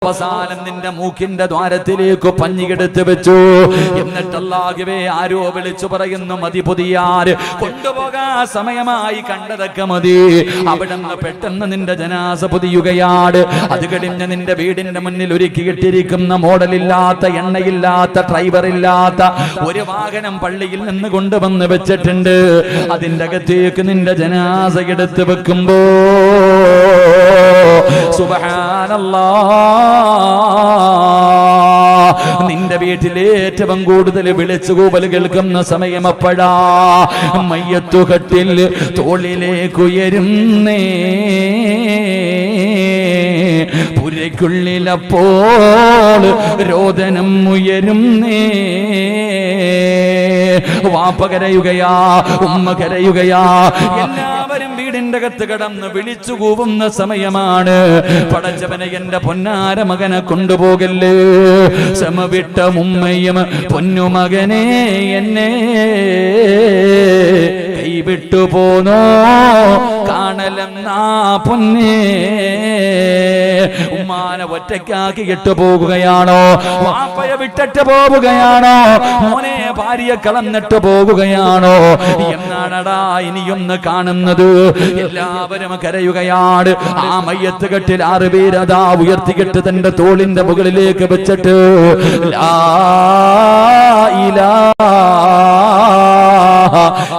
അവസാനം നിന്റെ മൂക്കിന്റെ ദ്വാരത്തിലേക്ക് പഞ്ഞിയെടുത്ത് വെച്ചു. എന്നിട്ട് അല്ലാഹുവേ ആരോ വിളിച്ചു പറയുന്നു മതി പുതിയാർ കൊണ്ടുപോകാൻ സമയമായി, കണ്ടതൊക്കെ മതി. അവിടുന്ന് പെട്ടെന്ന് നിന്റെ ജനാസ പുതിയുകയാണ്. അത് കഴിഞ്ഞ് നിന്റെ വീടിന്റെ മുന്നിൽ ഒരുക്കിയിട്ടിരിക്കുന്ന മോഡലില്ലാത്ത, എണ്ണയില്ലാത്ത, ഡ്രൈവറില്ലാത്ത ഒരു വാഹനം പള്ളിയിൽ നിന്ന് കൊണ്ടുവന്ന് വെച്ചിട്ടുണ്ട്. അതിന്റെ അകത്തേക്ക് നിന്റെ ജനാസ എടുത്ത് വെക്കുമ്പോ സുബ്ഹാനല്ലാഹ്, നിന്റെ വീട്ടിൽ ഏറ്റവും കൂടുതൽ വിളിച്ചുകൂവൽ കേൾക്കുന്ന സമയം അപ്പോഴാ. മയ്യത്തുകട്ടിൽ തോളിലേക്കുയരുന്നേ, പുരയ്ക്കുള്ളിലപ്പോൾ രോദനം ഉയരുന്നേ. വാപ്പ കരയുകയാ, ഉമ്മ കരയുകയാ, എല്ലാവരും വീടിന്റെ അകത്ത് കടന്ന് വിളിച്ചു കൂവുന്ന സമയമാണ്. പടച്ചവനെ എന്റെ പൊന്നാര മകനെ കൊണ്ടുപോകല്ലേ, സമവിട്ട ഉമ്മയും പൊന്നുമകനെ എന്നെ കൈവിട്ടു പോന്നോ കാണലെന്നാ പൊന്നേ. ഉമ്മാനെ ഒറ്റയ്ക്കാക്കി ഇട്ടു പോകുകയാണോ, വാപ്പയെ വിട്ടിട്ട് പോവുകയാണോ, മോനെ ഭാര്യയെ കളന്നിട്ട് പോകുകയാണോ എന്നാണടാ ഇനിയൊന്ന് കാണുന്നത്. എല്ലാവരും കരയുകയാണ്. ആ മയ്യത്ത് കെട്ടിൽ 6 പേരതാ ഉയർത്തിക്കെട്ട് തന്റെ തോളിന്റെ മുകളിലേക്ക് വെച്ചിട്ട് ലാ ഇലാഹ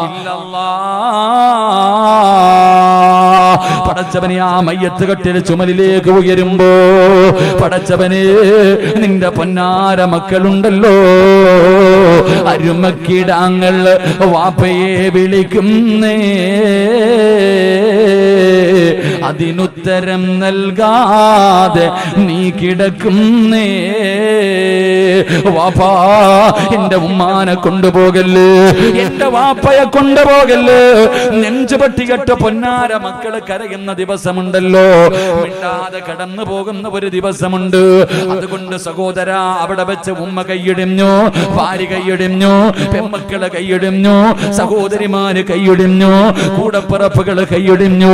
ഇല്ലല്ലാഹ്. പടച്ചവനെ ആ മയ്യത്ത് കെട്ടിൽ ചുമലിലേക്ക് ഉയരുമ്പോ, പടച്ചവനെ നിന്റെ പൊന്നാര മക്കളുണ്ടല്ലോ, അരുമക്കിടാങ്ങൾ വാപ്പയെ വിളിക്കുന്നേ, അതിനുത്തരം നൽകാതെ നീ കിടക്കുന്നേ. വാപ്പാ എന്റെ ഉമ്മാനെ കൊണ്ടുപോകല്ലേ, എന്റെ വാപ്പയെ കൊണ്ടുപോകല്ലേ. നെഞ്ചുപട്ടികെട്ട പൊന്നാര മക്കള് കരയുന്ന ദിവസമുണ്ടല്ലോ, മിണ്ടാതെ കടന്നു പോകുന്ന ഒരു ദിവസമുണ്ട്. അതുകൊണ്ട് സഹോദര, അവിടെ വെച്ച് ഉമ്മ കൈയിടിഞ്ഞു, ഭാര്യ കൈയിടിഞ്ഞു, പെമ്മക്കള് കൈയിടിഞ്ഞു, സഹോദരിമാര് കൈയിടിഞ്ഞു, കൂടപ്പിറപ്പുകള് കൈയിടിഞ്ഞു.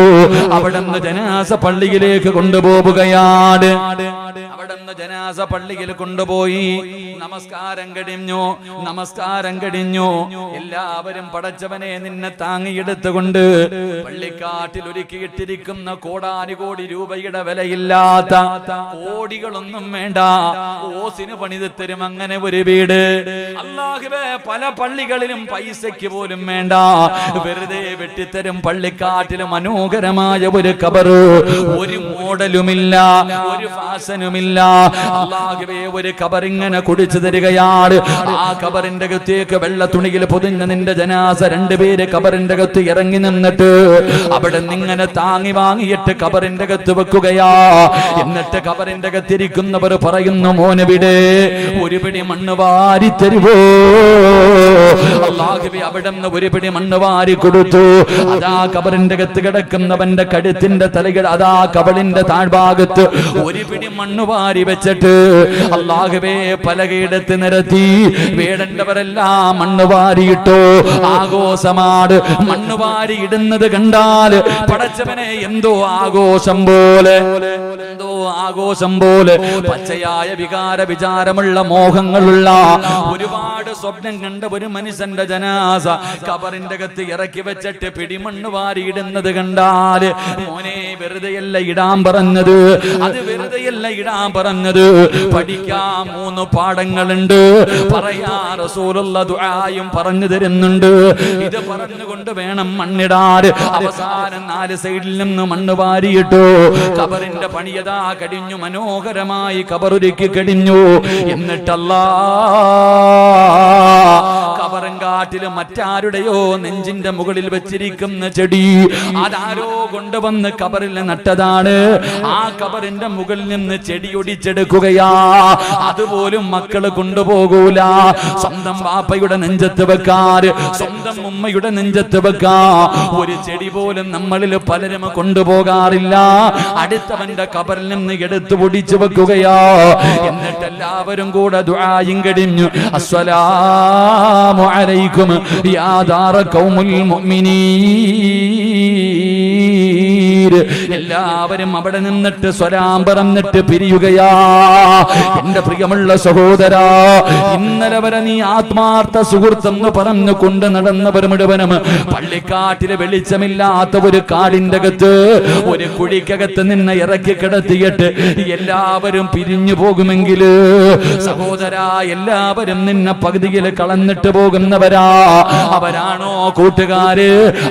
അവിടെ നിന്ന് ജനാസ പള്ളിയിലേക്ക് കൊണ്ടുപോവുകയാണ്. അവിടെ നിന്ന് ജനാസ പള്ളിയിൽ കൊണ്ടുപോയി. നമസ്കാരം കഴിഞ്ഞു, നമസ്കാരം കഴിഞ്ഞു. എല്ലാവരും പടച്ചവനെ നിന്നെ താങ്ങിയെടുത്തുകൊണ്ട് പള്ളിക്കാട്ടിൽ ഒരുക്കിയിട്ടിരിക്കുന്ന കോടാനുകോടി രൂപയുടെ വിലയില്ലാത്ത, കോടികളൊന്നും വേണ്ട, ഓസിന് പണിത് തരും അങ്ങനെ ഒരു വീട്. അല്ലാഹുവേ, പല പള്ളികളിലും പൈസയ്ക്ക് പോലും വേണ്ട, വെറുതെ വെട്ടിത്തരും പള്ളിക്കാട്ടിൽ മനോഹരമായ ഒരു ഖബറ്. ഒരു മോഡലുമില്ല, ഒരു ഫാഷനുമില്ല. അല്ലാഹുവേ, ഒരു ഖബർ ഇങ്ങനെ കുടിച്ചു തരികയാണ്. ആ ഖബറിന്റെ അകത്തേക്ക് വെള്ള തുണിയിൽ പൊതിഞ്ഞ നിന്റെ ജനാസ 2 പേര് ഖബറിന്റെ അകത്ത് ഇറങ്ങി നിന്നിട്ട് അവിടെ നിങ്ങനെ താങ്ങി വാങ്ങിയിട്ട് ഖബറിന്റെ അകത്ത് വെക്കുകയാ. എന്നിട്ട് ഖബറിന്റെ അകത്തിരിക്കുന്നവർ പറയുന്നു, മോനെ വിടെ ഒരു പിടി മണ്ണ് വാരി തരുവോ. അല്ലാഹുവേ, അവിടെ നിന്ന് ഒരു പിടി മണ്ണ് വാരി കൊടുത്തു. അതാ ഖബറിന്റെ അകത്ത് കിടക്കുന്നവന്റെ കഴുത്തിന്റെ തലകൾ അതാ കബളിന്റെ താഴ്ഭാഗത്ത് ഒരു പിടി മണ്ണ് വാരി വെച്ചിട്ട് അല്ലാഹുവേ പലകയിടത്ത് നിരത്തി. വേടേണ്ടവരെല്ലാം മണ്ണ് വാരിയിട്ടോ. ആഘോഷമാണ്. മണ്ണ് വാരി ഇടുന്നത് കണ്ടാൽ പടച്ചവനെ എന്തോ ആഘോഷം പോലെ, എന്തോ ആഘോഷം പോലെ. പച്ചയായ വികാര വിചാരമുള്ള മോഹങ്ങളുള്ള ഒരുപാട് സ്വപ്നം കണ്ട ഒരു മനുഷ്യന്റെ ജനാസ ഖബറിന്റെ അകത്ത് ഇറക്കി വെച്ചിട്ട് പിടിമണ്ണ് വാരി ഇടുന്നത് കണ്ടാൽ മോനെ വെറുതെയല്ല ഇടാൻ പറഞ്ഞത്, അത് വെറുതെയല്ല ഇടാൻ പറഞ്ഞത്. പഠിക്കാൻ 3 പാഠങ്ങളുണ്ട്. പറയാ റസൂലുള്ള ദുആയും പറഞ്ഞു തരുന്നുണ്ട്. ഇത് പറഞ്ഞുകൊണ്ട് വേണം മണ്ണിടാൻ. അവസാനം 4 സൈഡിൽ നിന്ന് മണ്ണ് വാരിയിട്ടു. ഖബറിന്റെ പണിയതാ കഴിഞ്ഞു, മനോഹരമായി ഖബറൊരുക്കി കഴിഞ്ഞു. എന്നിട്ടല്ലാ ഖബറങ്കാട്ടില് മറ്റാരുടെയോ നെഞ്ചിന്റെ മുകളിൽ വെച്ചിരിക്കുന്ന ചെടി അതാരോ കൊണ്ടുവന്ന് ഖബറിൽ നട്ടതാണ്. ആ ഖബറിന്റെ മുകളിൽ നിന്ന് ചെടി ഒടിച്ചെടുക്കുകയാ. അതുപോലും മക്കള് കൊണ്ടുപോകൂല. സ്വന്തം വാപ്പയുടെ നെഞ്ചത്ത് വെക്കാൻ, സ്വന്തം ഉമ്മയുടെ നെഞ്ചത്ത് വെക്കാൻ ഒരു ചെടി പോലും നമ്മളിൽ പലരും കൊണ്ടുപോകാറില്ല. അടുത്തവന്റെ ഖബറിൽ നിന്ന് എടുത്തു പൊടിച്ചു വെക്കുകയാ. എന്നിട്ട് എല്ലാവരും കൂടെ ദുആയും കഴിഞ്ഞു. അസ്സലാമു അലൈക്കും യാ ദാറ ഖൗമുൽ മുഅ്മിനീൻ. തക്ബീർ. എല്ലാവരും അവിടെ നിന്നിട്ട് സ്വലാം പറഞ്ഞിട്ട് പിരിയുകയാ. എന്റെ പ്രിയമുള്ള സഹോദരാ, ഇന്നലെ വരെ നീ ആത്മാർത്ഥ സുഹൃത്തെന്ന് പറഞ്ഞു കൊണ്ട് നടന്നവർ മുഴുവനും പള്ളിക്കാട്ടിലെ വെളിച്ചമില്ലാത്ത ഒരു കാടിന്റെ അകത്ത് ഒരു കുഴിക്കകത്ത് നിന്നെ ഇറക്കി കിടത്തിയിട്ട് എല്ലാവരും പിരിഞ്ഞു പോകുമെങ്കിൽ സഹോദരാ, എല്ലാവരും നിന്നെ പകുതിയിൽ കളഞ്ഞിട്ട് പോകുന്നവരാ. അവരാണോ കൂട്ടുകാര്?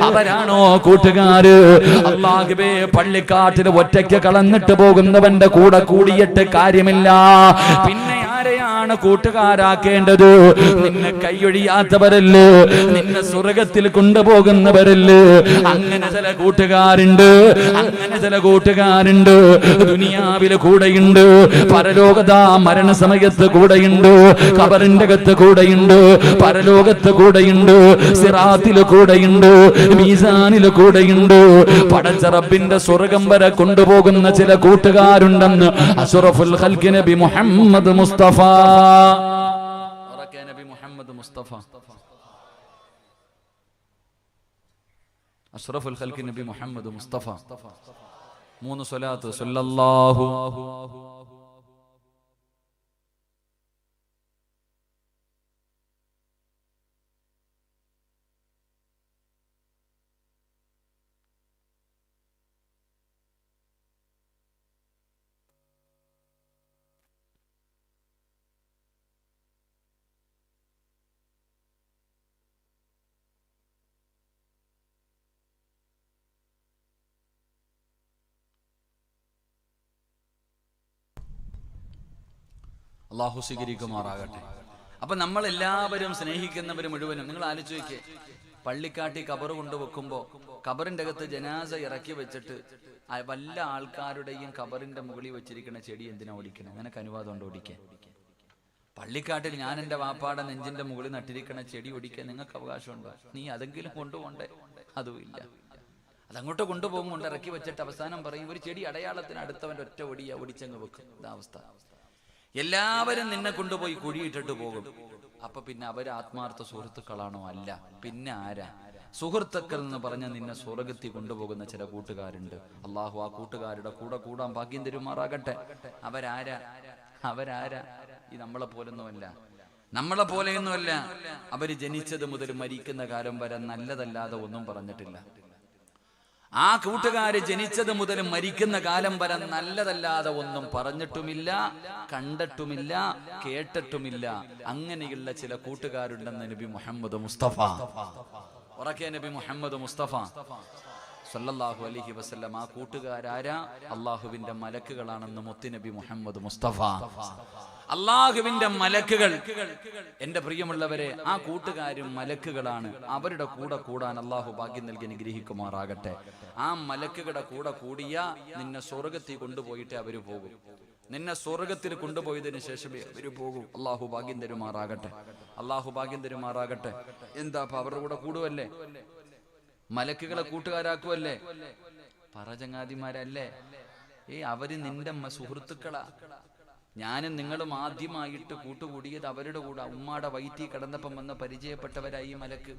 അവരാണോ കൂട്ടുകാര്? അല്ലാഹുവേ, പള്ളിക്കാട്ടിൽ ഒറ്റയ്ക്ക് കളഞ്ഞിട്ട് പോകുന്നവന്റെ കൂടെ കൂടിയിട്ട് കാര്യമില്ല. പിന്നെ ആരെയാണ് കൂട്ടുകാരാക്കേണ്ടത്? നിന്നെ കൈയൊഴിയാത്തവരല്ലേ, നിന്നെ സ്വർഗത്തിൽ കൊണ്ടുപോകുന്നവരല്ലേ. അങ്ങനെ ചില കൂട്ടുകാരുണ്ട്, അങ്ങനെ ചില കൂട്ടുകാരുണ്ട്. ദുനിയാവിലെ കൂടെയുണ്ട്, പരലോകതാ മരണസമയത്ത് കൂടെയുണ്ട്, ഖബറിന്റെ അകത്ത് കൂടെയുണ്ട്, പരലോകത്ത് കൂടെയുണ്ട്, സിറാത്തില് കൂടെയുണ്ട്, മീസാനില് കൂടെയുണ്ട്. പടച്ച റബ്ബിന്റെ സ്വർഗം വരെ കൊണ്ടുപോകുന്ന ചില കൂട്ടുകാരുണ്ടെന്ന് അഷ്റഫുൽ ഖൽഖ് നബി മുഹമ്മദ് മുസ്തഫ. നബി മുഹമ്മദ് മുസ്തഫ, അഷ്റഫുൽ ഖൽഖ് നബി മുഹമ്മദ് മുസ്തഫ. 3 സ്വലാത്ത് സല്ലല്ലാഹു. അള്ളാഹു സ്വീകരിക്കുമാറാകട്ടെ. അപ്പൊ നമ്മൾ എല്ലാവരും സ്നേഹിക്കുന്നവർ മുഴുവനും നിങ്ങൾ ആലോചിച്ച് നോക്കിയേ, പള്ളിക്കാട്ടി കബർ കൊണ്ടുവെക്കുമ്പോ കബറിന്റെ അകത്ത് ജനാസ ഇറക്കി വെച്ചിട്ട് വല്ല ആൾക്കാരുടെയും കബറിന്റെ മുകളിൽ വെച്ചിരിക്കുന്ന ചെടി എന്തിനാ ഓടിക്കണം? നിനക്ക് അനുവാദം ഉണ്ടോ ഓടിക്കാൻ? പള്ളിക്കാട്ടിൽ ഞാൻ എന്റെ വാപ്പാടെ നെഞ്ചിന്റെ മുകളിൽ നട്ടിരിക്കുന്ന ചെടി ഓടിക്കാൻ നിങ്ങൾക്ക് അവകാശമുണ്ടോ? നീ അതെങ്കിലും കൊണ്ടുപോണ്ടേ? അതുമില്ല. അതങ്ങോട്ട് കൊണ്ടുപോകും, കൊണ്ട് ഇറക്കി വെച്ചിട്ട് അവസാനം പറയും ഒരു ചെടി അടയാളത്തിന് അടുത്തവന്റെ ഒറ്റ ഒടിയ ഒടിച്ചങ്ങ് വെക്കും. ഇതാവസ്ഥ. എല്ലാവരും നിന്നെ കൊണ്ടുപോയി കുഴിയിട്ടിട്ട് പോകും. അപ്പൊ പിന്നെ അവർ ആത്മാർത്ഥ സുഹൃത്തുക്കളാണോ? അല്ല. പിന്നെ ആരാ? സുഹൃത്തുക്കൾ എന്ന് പറഞ്ഞ നിന്നെ സ്വർഗത്തിൽ കൊണ്ടുപോകുന്ന ചില കൂട്ടുകാരുണ്ട്. അള്ളാഹു ആ കൂട്ടുകാരുടെ കൂടെ കൂടാൻ ഭാഗ്യം തരുമാറാകട്ടെ. അവരാരാ? അവരാരാ? ഈ നമ്മളെ പോലൊന്നുമല്ല, നമ്മളെ പോലെയൊന്നുമല്ല. അവര് ജനിച്ചത് മുതൽ മരിക്കുന്ന കാലം വരെ നല്ലതല്ലാതെ ഒന്നും പറഞ്ഞിട്ടില്ല. ആ കൂട്ടുകാര് ജനിച്ചത് മുതൽ മരിക്കുന്ന കാലം വരെ നല്ലതല്ലാതെ ഒന്നും പറഞ്ഞിട്ടുമില്ല, കണ്ടിട്ടുമില്ല, കേട്ടിട്ടുമില്ല. അങ്ങനെയുള്ള ചില കൂട്ടുകാരുണ്ടെന്ന് നബി മുഹമ്മദ് മുസ്തഫ. ഉറക്കെ നബി മുഹമ്മദ് മുസ്തഫ സല്ലല്ലാഹു അലൈഹി വസല്ലം. ആ കൂട്ടുകാരാരാ? അള്ളാഹുവിന്റെ മലക്കുകളാണെന്ന് മുത്തുനബി മുഹമ്മദ് മുസ്തഫ. അള്ളാഹുവിന്റെ മലക്കുകൾ. എന്റെ പ്രിയമുള്ളവരെ, ആ കൂട്ടുകാരും മലക്കുകളാണ്. അവരുടെ കൂടെ കൂടാൻ അള്ളാഹു ഭാഗ്യം നൽകി അനുഗ്രഹിക്കുമാറാകട്ടെ. ആ മലക്കുകളുടെ കൂടെ കൂടിയ നിന്നെ സ്വർഗത്തിൽ കൊണ്ടുപോയിട്ട് അവര് പോകും. നിന്നെ സ്വർഗത്തിൽ കൊണ്ടുപോയതിനു ശേഷമേ അവര് പോകും. അള്ളാഹു ഭാഗ്യം തരുമാറാകട്ടെ. അള്ളാഹു ഭാഗ്യം തരുമാറാകട്ടെ. എന്താ അവരുടെ കൂടെ കൂടുവല്ലേ? മലക്കുകളെ കൂട്ടുകാരാക്കുവല്ലേ? പറചങ്ങാതിമാരല്ലേ? അവര് നിന്റെ സുഹൃത്തുക്കളാ. ഞാനും നിങ്ങളും ആദ്യമായിട്ട് കൂട്ടുകൂടിയത് അവരുടെ കൂടെ. ഉമ്മാടെ വയറ്റിൽ കിടന്നപ്പം വന്ന് പരിചയപ്പെട്ടവരായി മലക്ക്.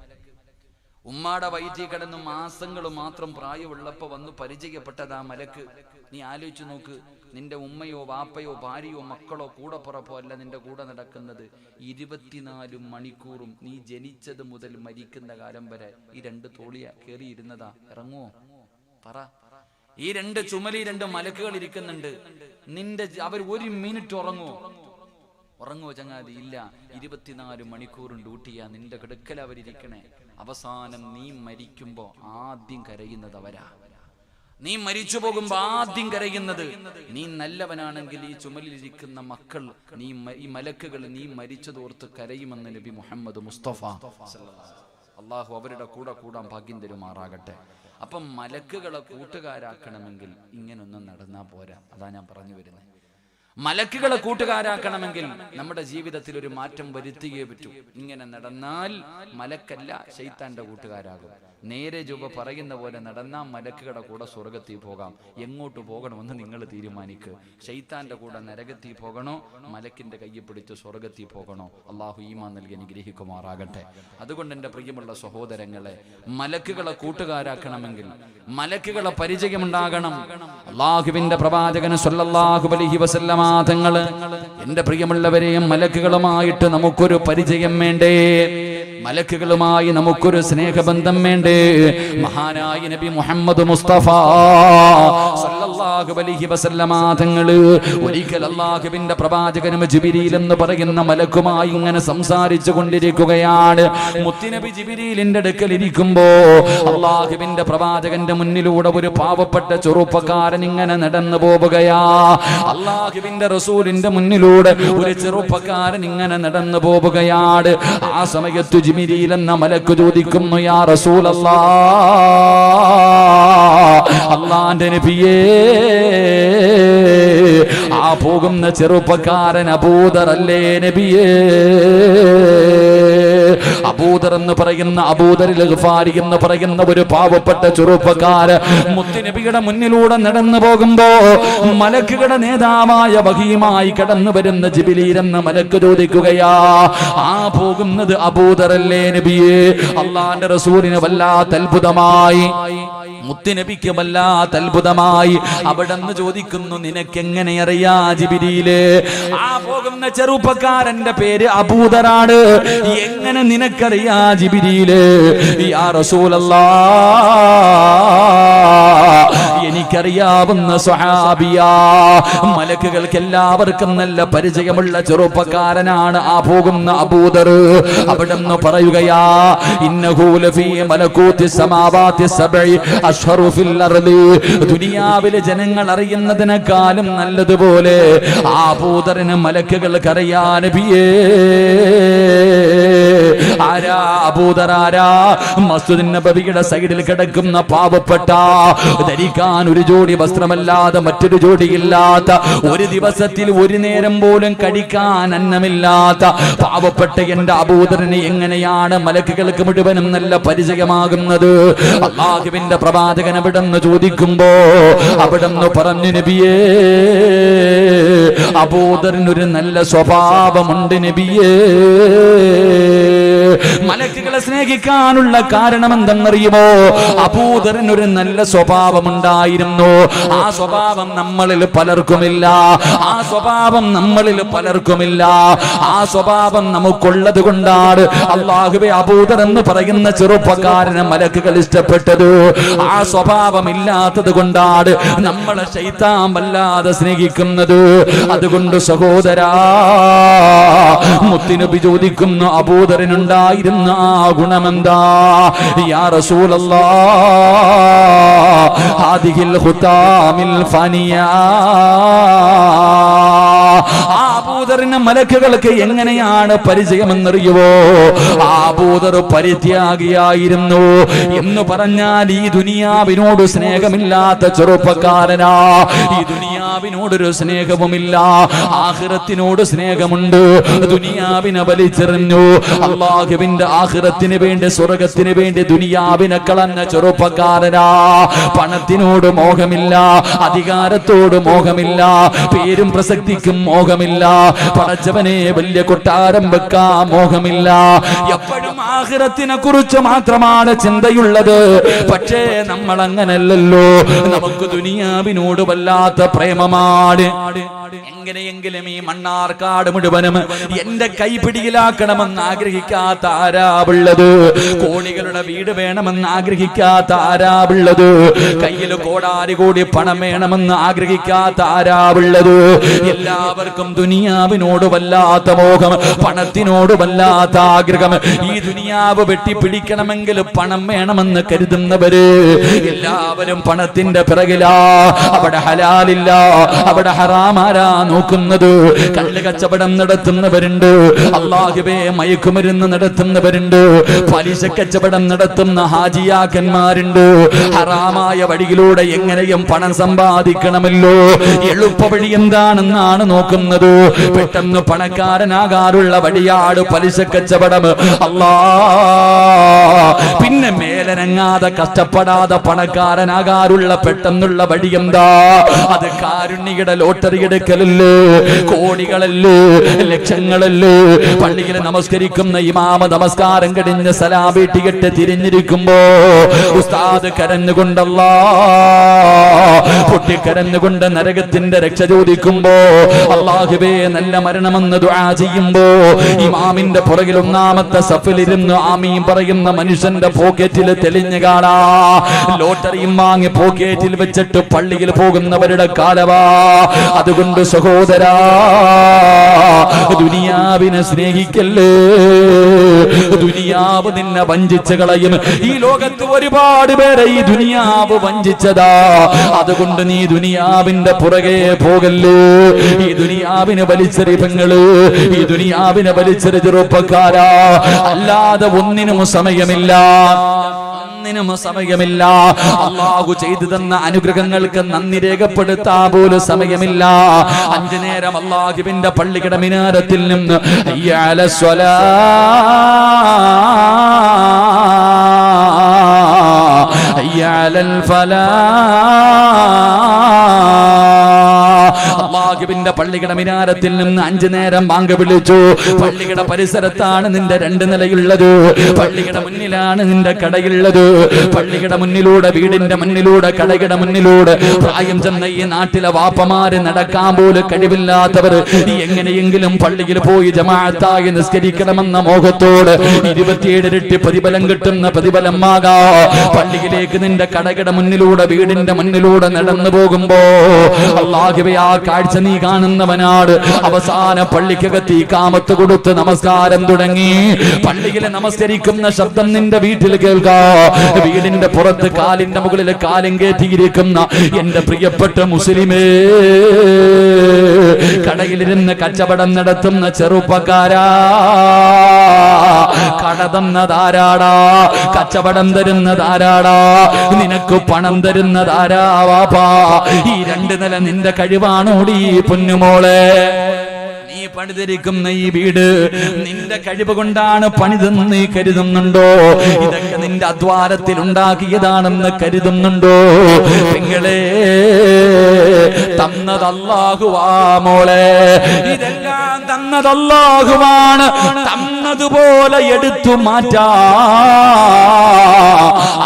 ഉമ്മാടെ വയറ്റിൽ കിടന്ന് മാസങ്ങൾ മാത്രം പ്രായമുള്ളപ്പോ വന്ന് പരിചയപ്പെട്ടതാ മലക്ക്. നീ ആലോചിച്ചു നോക്ക്, നിന്റെ ഉമ്മയോ വാപ്പയോ ഭാര്യയോ മക്കളോ കൂടപ്പുറപ്പോ അല്ല നിന്റെ കൂടെ നടക്കുന്നത്. 24 മണിക്കൂറും നീ ജനിച്ചത് മുതൽ മരിക്കുന്ന കാലം വരെ ഈ 2 തോളിയ കേറിയിരുന്നതാ. ഇറങ്ങുവോ? പറ. ഈ 2 ചുമലി 2 മലക്കുകൾ ഇരിക്കുന്നുണ്ട്. അവർ 1 മിനിറ്റ് ഉറങ്ങുവോ? ഉറങ്ങുവോ ചങ്ങാതി? ഇല്ല. 24 മണിക്കൂറും ഡ്യൂട്ടിയാ നിന്റെ കിടക്കൽ അവരിയ്ക്കണേ. അവസാനം നീ മരിക്കുമ്പോ ആദ്യം കരയുന്നത് അവരാ. നീ മരിച്ചു പോകുമ്പോ ആദ്യം കരയുന്നത് നീ നല്ലവനാണെങ്കിൽ ഈ ചുമലിലിരിക്കുന്ന മക്കൾ, ഈ മലക്കുകൾ നീ മരിച്ചതോർത്ത് കരയുമെന്ന് നബി മുഹമ്മദ് മുസ്തഫ. അള്ളാഹു അവരുടെ കൂടെ കൂടാൻ ഭാഗ്യം തരുമാറാകട്ടെ. അപ്പം മലക്കുകളെ കൂട്ടുകാരാക്കണമെങ്കിൽ ഇങ്ങനൊന്നും നടന്നാ പോരാ. അതാ ഞാൻ പറഞ്ഞു വരുന്നത്. മലക്കുകളെ കൂട്ടുകാരാക്കണമെങ്കിൽ നമ്മുടെ ജീവിതത്തിൽ ഒരു മാറ്റം വരുത്തിയേ പറ്റൂ. ഇങ്ങനെ നടന്നാൽ മലക്കല്ല ശൈത്താന്റെ കൂട്ടുകാരാകും. നേരെ ചൊവ്വ പറയുന്ന പോലെ നടന്നാൽ മലക്കുകളുടെ കൂടെ സ്വർഗത്തിൽ പോകാം. എങ്ങോട്ട് പോകണമെന്ന് നിങ്ങൾ തീരുമാനിക്കുക. ശൈത്താന്റെ കൂടെ നരകത്തിൽ പോകണോ, മലക്കിന്റെ കയ്യിൽ പിടിച്ച് സ്വർഗത്തിൽ പോകണോ? അള്ളാഹു ഈമാൻ നൽകി അനുഗ്രഹിക്കുമാറാകട്ടെ. അതുകൊണ്ട് എൻ്റെ പ്രിയമുള്ള സഹോദരങ്ങളെ, മലക്കുകളെ കൂട്ടുകാരാക്കണമെങ്കിൽ മലക്കുകളെ പരിചയമുണ്ടാകണം. അള്ളാഹുവിന്റെ പ്രവാചകൻ സ്വല്ലല്ലാഹു അലൈഹി വസല്ലമ തങ്ങൾ, എൻ്റെ പ്രിയമുള്ളവരെയും മലക്കുകളുമായിട്ട് നമുക്കൊരു പരിചയം വേണ്ടേ? മലക്കുകളുമായി നമുക്കൊരു സ്നേഹബന്ധം വേണ്ടേ? മഹാനായ നബി മുഹമ്മദ് മുസ്തഫ സല്ലല്ലാഹു അലൈഹി വസല്ലമ തങ്ങൾ ഒരിക്കൽ അല്ലാഹുവിന്റെ പ്രവാചകനും ജിബ്രീൽ എന്ന് പറയുന്ന മലക്കുമായി ഇങ്ങനെ സംസാരിച്ചു കൊണ്ടിരിക്കുകയാണ്. മുത്തുനബി ജിബ്രീലിന്റെ അടുക്കൽ ഇരിക്കുമ്പോ അല്ലാഹുവിന്റെ പ്രവാചകന്റെ മുന്നിലൂടെ ഒരു പാവപ്പെട്ട ചെറുപ്പക്കാരൻ ഇങ്ങനെ നടന്നു പോവുകയാ. അല്ലാഹുവിന്റെ റസൂലിന്റെ മുന്നിലൂടെ ഒരു ചെറുപ്പക്കാരൻ ഇങ്ങനെ നടന്നു പോവുകയാണ്. ആ സമയത്ത് ജിബ്രീൽ എന്ന മലക്ക് ചോദിക്കുന്നു, യാ റസൂലല്ലാഹ്, അല്ലാഹുവിന്റെ നബിയേ, ആ പോകുന്ന ചെറുപ്പക്കാരൻ അബൂദർ അല്ലേ നബിയേ? അബൂദർ എന്ന് പറയുന്ന അബൂദറിൽ ഗഫാരി എന്ന് പറയുന്ന ഒരു പാവപ്പെട്ട ചെറുപ്പക്കാരൻ മുത്തുനബിയുടെ മുന്നിലൂടെ നടന്നു പോകുമ്പോ മലക്കുകളുടെ നേതാവായ വഹീമായി കടന്നു വരുന്ന ജിബ്രീൽ എന്ന മലക്ക് ചോദിക്കുകയാ, ആ പോകുന്നത് അബൂദർ അല്ലേ നബിയേ? അല്ലാഹുവിന്റെ റസൂലിന് വല്ലാത്ത അത്ഭുതമായി, മുത്തുനബിക്ക് വല്ലാത്ത അത്ഭുതമായി. അവിടെന്ന് ചോദിക്കുന്നു, നിനക്കെങ്ങനെ അറിയാ ജിബ്രീലേ? ആ പോകുന്ന ചെറുപ്പക്കാരന്റെ പേര് അബൂദറാണ്, എങ്ങനെ നിനക്കറിയാ ജിബ്രീലേ? യാ റസൂലല്ലാഹ്, എനിക്കറിയാവുന്ന സ്വഹാബിയാ. മലക്കുകൾക്ക് എല്ലാവർക്കും നല്ല പരിചയമുള്ള ചെറുപ്പക്കാരനാണ് ആ പോകുന്ന അബൂദർ. അവിടെന്ന് പറയുകയാ, ഇന്നഹു ലഫീ മലകൂതി സമാവാതി സബ്ഇ അശ്ഹറു ഫിൽ അർളി. ദുനിയാവിലെ ജനങ്ങൾ അറിയുന്നതിനേക്കാളും നല്ലതുപോലെ ആ അബൂദറിന് മലക്കുകൾക്ക് അറിയാ നബിയേ. ആരാ അബൂദർ? ആരാ? മസ്ജിദ് നബവിയുടെ സൈഡിൽ കിടക്കുന്ന പാവപ്പെട്ട, ധരിക്കാൻ ഒരു ജോഡി വസ്ത്രമല്ലാതെ മറ്റൊരു ജോഡിയില്ലാത്ത, ഒരു ദിവസത്തിൽ ഒരു നേരം പോലും കഴിക്കാൻ അന്നമില്ലാത്ത പാവപ്പെട്ട എന്റെ അബൂദറിന് എങ്ങനെയാണ് മലക്കുകൾക്ക് മുഴുവനും നല്ല പരിചയമാകുന്നത്? അല്ലാഹുവിന്റെ പ്രവാചകൻ അവിടെന്ന് ചോദിക്കുമ്പോ അവിടെന്ന് പറഞ്ഞു, നബിയേ, അബൂദറിനൊരു നല്ല സ്വഭാവമുണ്ട് നബിയേ. മലക്കുകളെ സ്നേഹിക്കാനുള്ള കാരണം എന്തെന്നറിയുമോ? അബൂദറിനൊരു നല്ല സ്വഭാവമുണ്ടായിരുന്നു. ആ സ്വഭാവം നമ്മളിൽ പലർക്കുമില്ല. ആ സ്വഭാവം നമ്മളിൽ പലർക്കുമില്ല. ആ സ്വഭാവം നമുക്കുള്ളത് കൊണ്ടാണ് അല്ലാഹുവേ അബൂദർ എന്ന് പറയുന്ന ചെറുപ്പക്കാരനെ മലക്കുകൾ ഇഷ്ടപ്പെട്ടത്. ആ സ്വഭാവം ഇല്ലാത്തത് കൊണ്ടാണ് നമ്മളെ ശൈത്താൻ വല്ലാതെ സ്നേഹിക്കുന്നത്. അതുകൊണ്ട് സഹോദരാ, മുത്തുനബി ചോദിക്കുന്നു, അബൂദറിനുണ്ടായിരുന്ന ആ ഗുണമെന്താ? യാ റസൂലല്ലാഹ്, ഹാദിഹിൽ ഖുതാമിൽ ഫനിയാ. അബൂദറിന് മലക്കുകൾക്ക് എങ്ങനെയാണ് പരിചയമെന്നറിയുവോ? അബൂദർ പരിത്യാഗിയായിരുന്നു എന്ന് പറഞ്ഞാൽ ഈ ദുനിയാവിനോട് സ്നേഹമില്ലാത്ത ചെറുപ്പക്കാരനാ. ഈ ദുനിയാവിനോടൊരു സ്നേഹവുമില്ല, ആഖിറത്തിനോട് സ്നേഹമുണ്ട്. ദുനിയാവിനെ വലിച്ചെറിഞ്ഞു. അല്ലാഹുവിന്റെ ആഖിറത്തിന് വേണ്ടി, സ്വർഗത്തിന് വേണ്ടി ദുനിയാവിനെ കളഞ്ഞ ചെറുപ്പക്കാരനാ. പണത്തിനോട് മോഹമില്ല, അധികാരത്തോട് മോഹമില്ല, പേരും പ്രസക്തിക്കും മോഹമില്ല, പടച്ചവനെ വലിയ കൊട്ടാരം വെക്കാൻ മോഹമില്ല. എപ്പോഴും ആഖിറത്തിനെ കുറിച്ച് മാത്രമാണ് ചിന്തയുള്ളത്. പക്ഷേ നമ്മൾ അങ്ങനല്ലല്ലോ. നമുക്ക് ദുനിയാവിനോട് വല്ലാത്ത പ്രേമമാണ്. എങ്ങനെയെങ്കിലും ഈ മണ്ണാർക്കാട് മുഴുവനും എന്റെ കൈപിടിയിലാക്കണമെന്ന് ആഗ്രഹിക്കാത്ത ആരാവുള്ളത്? കോടികളുടെ വീട് വേണമെന്ന് ആഗ്രഹിക്കാത്ത ആരാവുള്ളത്? കയ്യിൽ കോടാരി കോടി പണം വേണമെന്ന് ആഗ്രഹിക്കാത്ത ആരാവുള്ളത്? എല്ലാവർക്കും ദുനിയാവിനോട് വല്ലാത്ത മോഹം, പണത്തിനോട് വല്ലാത്ത ആഗ്രഹം. ഈ ദുനിയാവ് വെട്ടിപ്പിടിക്കണമെങ്കിൽ പണം വേണമെന്ന് കരുതുന്നവര് എല്ലാവരും പണത്തിന്റെ പിറകിലാ. അവിടെ ഹലാലില്ല, അവിടെ ഹറാമാരാ നോക്കുന്നത്. കള്ള് കച്ചവടം നടത്തുന്നവരുണ്ട്, അല്ലാഹുവേ മയക്കുമരുന്ന് നടത്തുന്നവരുണ്ട്, പലിശ കച്ചവടം നടത്തുന്ന ഹാജിയാക്കന്മാരുണ്ട്. ഹറാമായ വഴിയിലൂടെ എങ്ങനെയും പണം സമ്പാദിക്കണമല്ലോ. എളുപ്പ വഴി എന്താണെന്നാണ് നോക്കുന്നത്. പെട്ടെന്ന് പണക്കാരനാകാറുള്ള വടിയാട് പലിശ കച്ചവടം. അല്ലാ, പിന്നെ മേലനങ്ങാതെ കഷ്ടപ്പെടാതെ പണക്കാരനാകാറുള്ള പെട്ടെന്നുള്ള വഴി എന്താ? അത് കാരുണ്യയുടെ ലോട്ടറി എടുക്കലല്ലേ, കോടികളല്ലേ, ലക്ഷങ്ങളല്ലേ. പള്ളിയിൽ നമസ്കരിക്കുന്ന ഇമാമ നമസ്കാരം കഴിഞ്ഞ് സലാം വീട്ടിയിട്ട് തിരിഞ്ഞിരിക്കുമ്പോ ഉസ്താദ് കരഞ്ഞുകൊണ്ടല്ലാ പൊട്ടിക്കരഞ്ഞുകൊണ്ട് നരകത്തിന്റെ രക്ഷ ചോദിക്കുമ്പോ, അല്ലാഹുവേ നല്ല മരണമെന്ന് ദുആ ചെയ്യുമ്പോ ഇമാമിന്റെ പുറകിൽ ഒന്നാമത്തെ സഫിലിരുന്ന് ആമീൻ പറയുന്ന മനുഷ്യന്റെ പോക്കറ്റിൽ തെളിഞ്ഞു കാണാ ലോട്ടറിയും വാങ്ങി പോക്കറ്റിൽ വെച്ചിട്ട് പള്ളിയിൽ പോകുന്നവരുടെ കാലവാ. അതുകൊണ്ട് സഹോദരാ, ദുനിയാവിനെ സ്നേഹിക്കല്ലേ. ദുനിയാവ് നിന്നെ വഞ്ചിച്ച് കളയും. ഈ ലോകത്ത് ഒരുപാട് പേരെ ഈ ദുനിയാവ് വഞ്ചിച്ചതാ. അതുകൊണ്ട് നീ ദുനിയാവിന്റെ പുറകെ പോകല്ലേ. ഈ ദുനിയാവിനെ വലിച്ചെറി പെങ്ങള്, ഈ ദുനിയാവിനെ വലിച്ചെറി ചെറുപ്പക്കാരാ. അല്ലാതെ ഒന്നിനും സമയമില്ല, ഒന്നിനും സമയമില്ല. അല്ലാഹു ചെയ്തു തന്ന അനുഗ്രഹങ്ങൾക്ക് നന്ദി രേഖപ്പെടുത്താൻ പോലും സമയമില്ല. 5 നേരം അല്ലാഹുവിന്റെ പള്ളിയുടെ മിനാരത്തിൽ നിന്ന് ഹയ്യ അലസ് സ്വലാ, ഹയ്യ അലൽ ഫലാ, അല്ലാഹുവിന്റെ പള്ളിയുടെ മിനാരത്തിൽ നിന്ന് 5 നേരം ബാങ്ക് വിളിച്ചു. പള്ളിയുടെ പരിസരത്താണ് നിന്റെ 2 നിലയുള്ളത്. പള്ളിയുടെ മുന്നിലാണ് നിന്റെ കടയുള്ളത്. പള്ളിയുടെ മുന്നിലൂടെ, വീടിന്റെ മുന്നിലൂടെ, കടയുടെ മുന്നിലൂടെ പ്രായം ചെന്ന ഈ നാട്ടിലെ വാപ്പമാര് നടക്കാൻ പോലും കഴിവില്ലാത്തവർ എങ്ങനെയെങ്കിലും പള്ളിയിൽ പോയി ജമാഅത്തായി നിസ്കരിക്കണമെന്ന മോഹത്തോട് 27 ഇരട്ടി പ്രതിഫലം കിട്ടുന്ന പ്രതിഫലമാകാ പള്ളിയിലേക്ക് നിന്റെ കടയുടെ മുന്നിലൂടെ, വീടിന്റെ മുന്നിലൂടെ നടന്നു പോകുമ്പോ അല്ലാഹുവേ ആ കാഴ്ച നീ കാണുന്നവനാണ്. അവസാന പള്ളിക്കകത്ത് ഇഖാമത്ത് കൊടുത്ത് നമസ്കാരം തുടങ്ങി. പള്ളിയിലെ നമസ്കരിക്കുന്ന ശബ്ദം നിന്റെ വീട്ടിൽ കേൾക്കാ. വീടിന്റെ പുറത്ത് കാലിന്റെ മുകളിൽ കാലും കയറ്റിയിരിക്കുന്ന എന്റെ പ്രിയപ്പെട്ട മുസ്ലിമേ, കടയിലിരുന്ന് കച്ചവടം നടത്തുന്ന ചെറുപ്പക്കാരാ, കട തന്നതാരാടാ? കച്ചവടം തരുന്നതാരാടാ? നിനക്ക് പണം തരുന്നതാരാ വാപ്പാ? ഈ 2 നില നിന്റെ കഴിവാണോടി പൊന്നുമോളെ? നീ പണിതിരിക്കുന്ന ഈ വീട് നിന്റെ കഴിവ് കൊണ്ടാണ് പണിതെന്ന് നീ കരുതുന്നുണ്ടോ? ഇതൊക്കെ നിന്റെ അധ്വാനത്തിൽ ഉണ്ടാക്കിയതാണെന്ന് കരുതുന്നുണ്ടോ? പെങ്ങളെ, തന്നത് അല്ലാഹുവാ മോളെ. ഇതെല്ലാം തന്നത് അല്ലാഹുവാണ്. തന്നതുപോലെ എടുത്തു മാറ്റാ.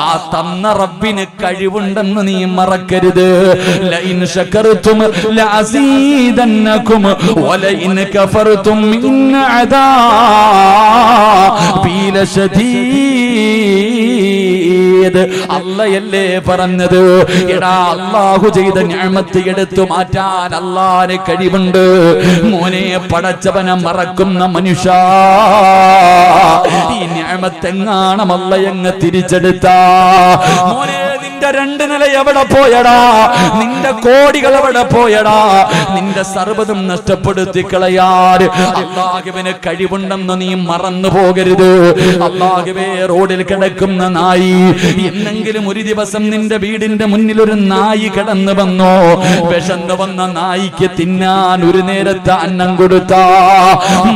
ആ തന്ന റബ്ബിന് കഴിവുണ്ടെന്ന് നീ മറക്കരുത്. ലഇൻ ശകർതും ലഅസീദന്നകും വലഇൻ കഫർതും ഇന്ന അദാബി ലശദീദ്. അല്ലാഹയല്ലേ പറഞ്ഞത്? എടാ, അല്ലാഹു ചെയ്ത നിഅമത്ത് എടുത്തു മാറ്റാൻ അല്ലാഹുവിന് കഴിവുണ്ട്. മോനെ, പടച്ചവനെ മറക്കുന്ന മനുഷ്യ, ഈ നിഅമത്ത് എങ്ങാണം അല്ലാഹ് തിരിച്ചെടുത്താ മോനെ, നിന്റെ 2 നില എവിടെ പോയടാ? നിന്റെ കോടികൾ എവിടെ പോയടാ? നിന്റെ സർവ്വതും നഷ്ടപ്പെടുത്തി കളയാൻ അല്ലാഹുവിന് കഴിവുണ്ടെന്ന് നീ മറന്നു പോകരുത്. അല്ലാഹുവേ, റോഡിൽ കിടക്കുന്ന നായി, എന്നെങ്കിലും ഒരു ദിവസം നിന്റെ വീടിന്റെ മുന്നിൽ ഒരു നായി കിടന്നു വന്നോ? വിശന്നു വന്ന നായിക്ക് തിന്നാൻ ഒരു നേരത്തെ അന്നം കൊടുത്താ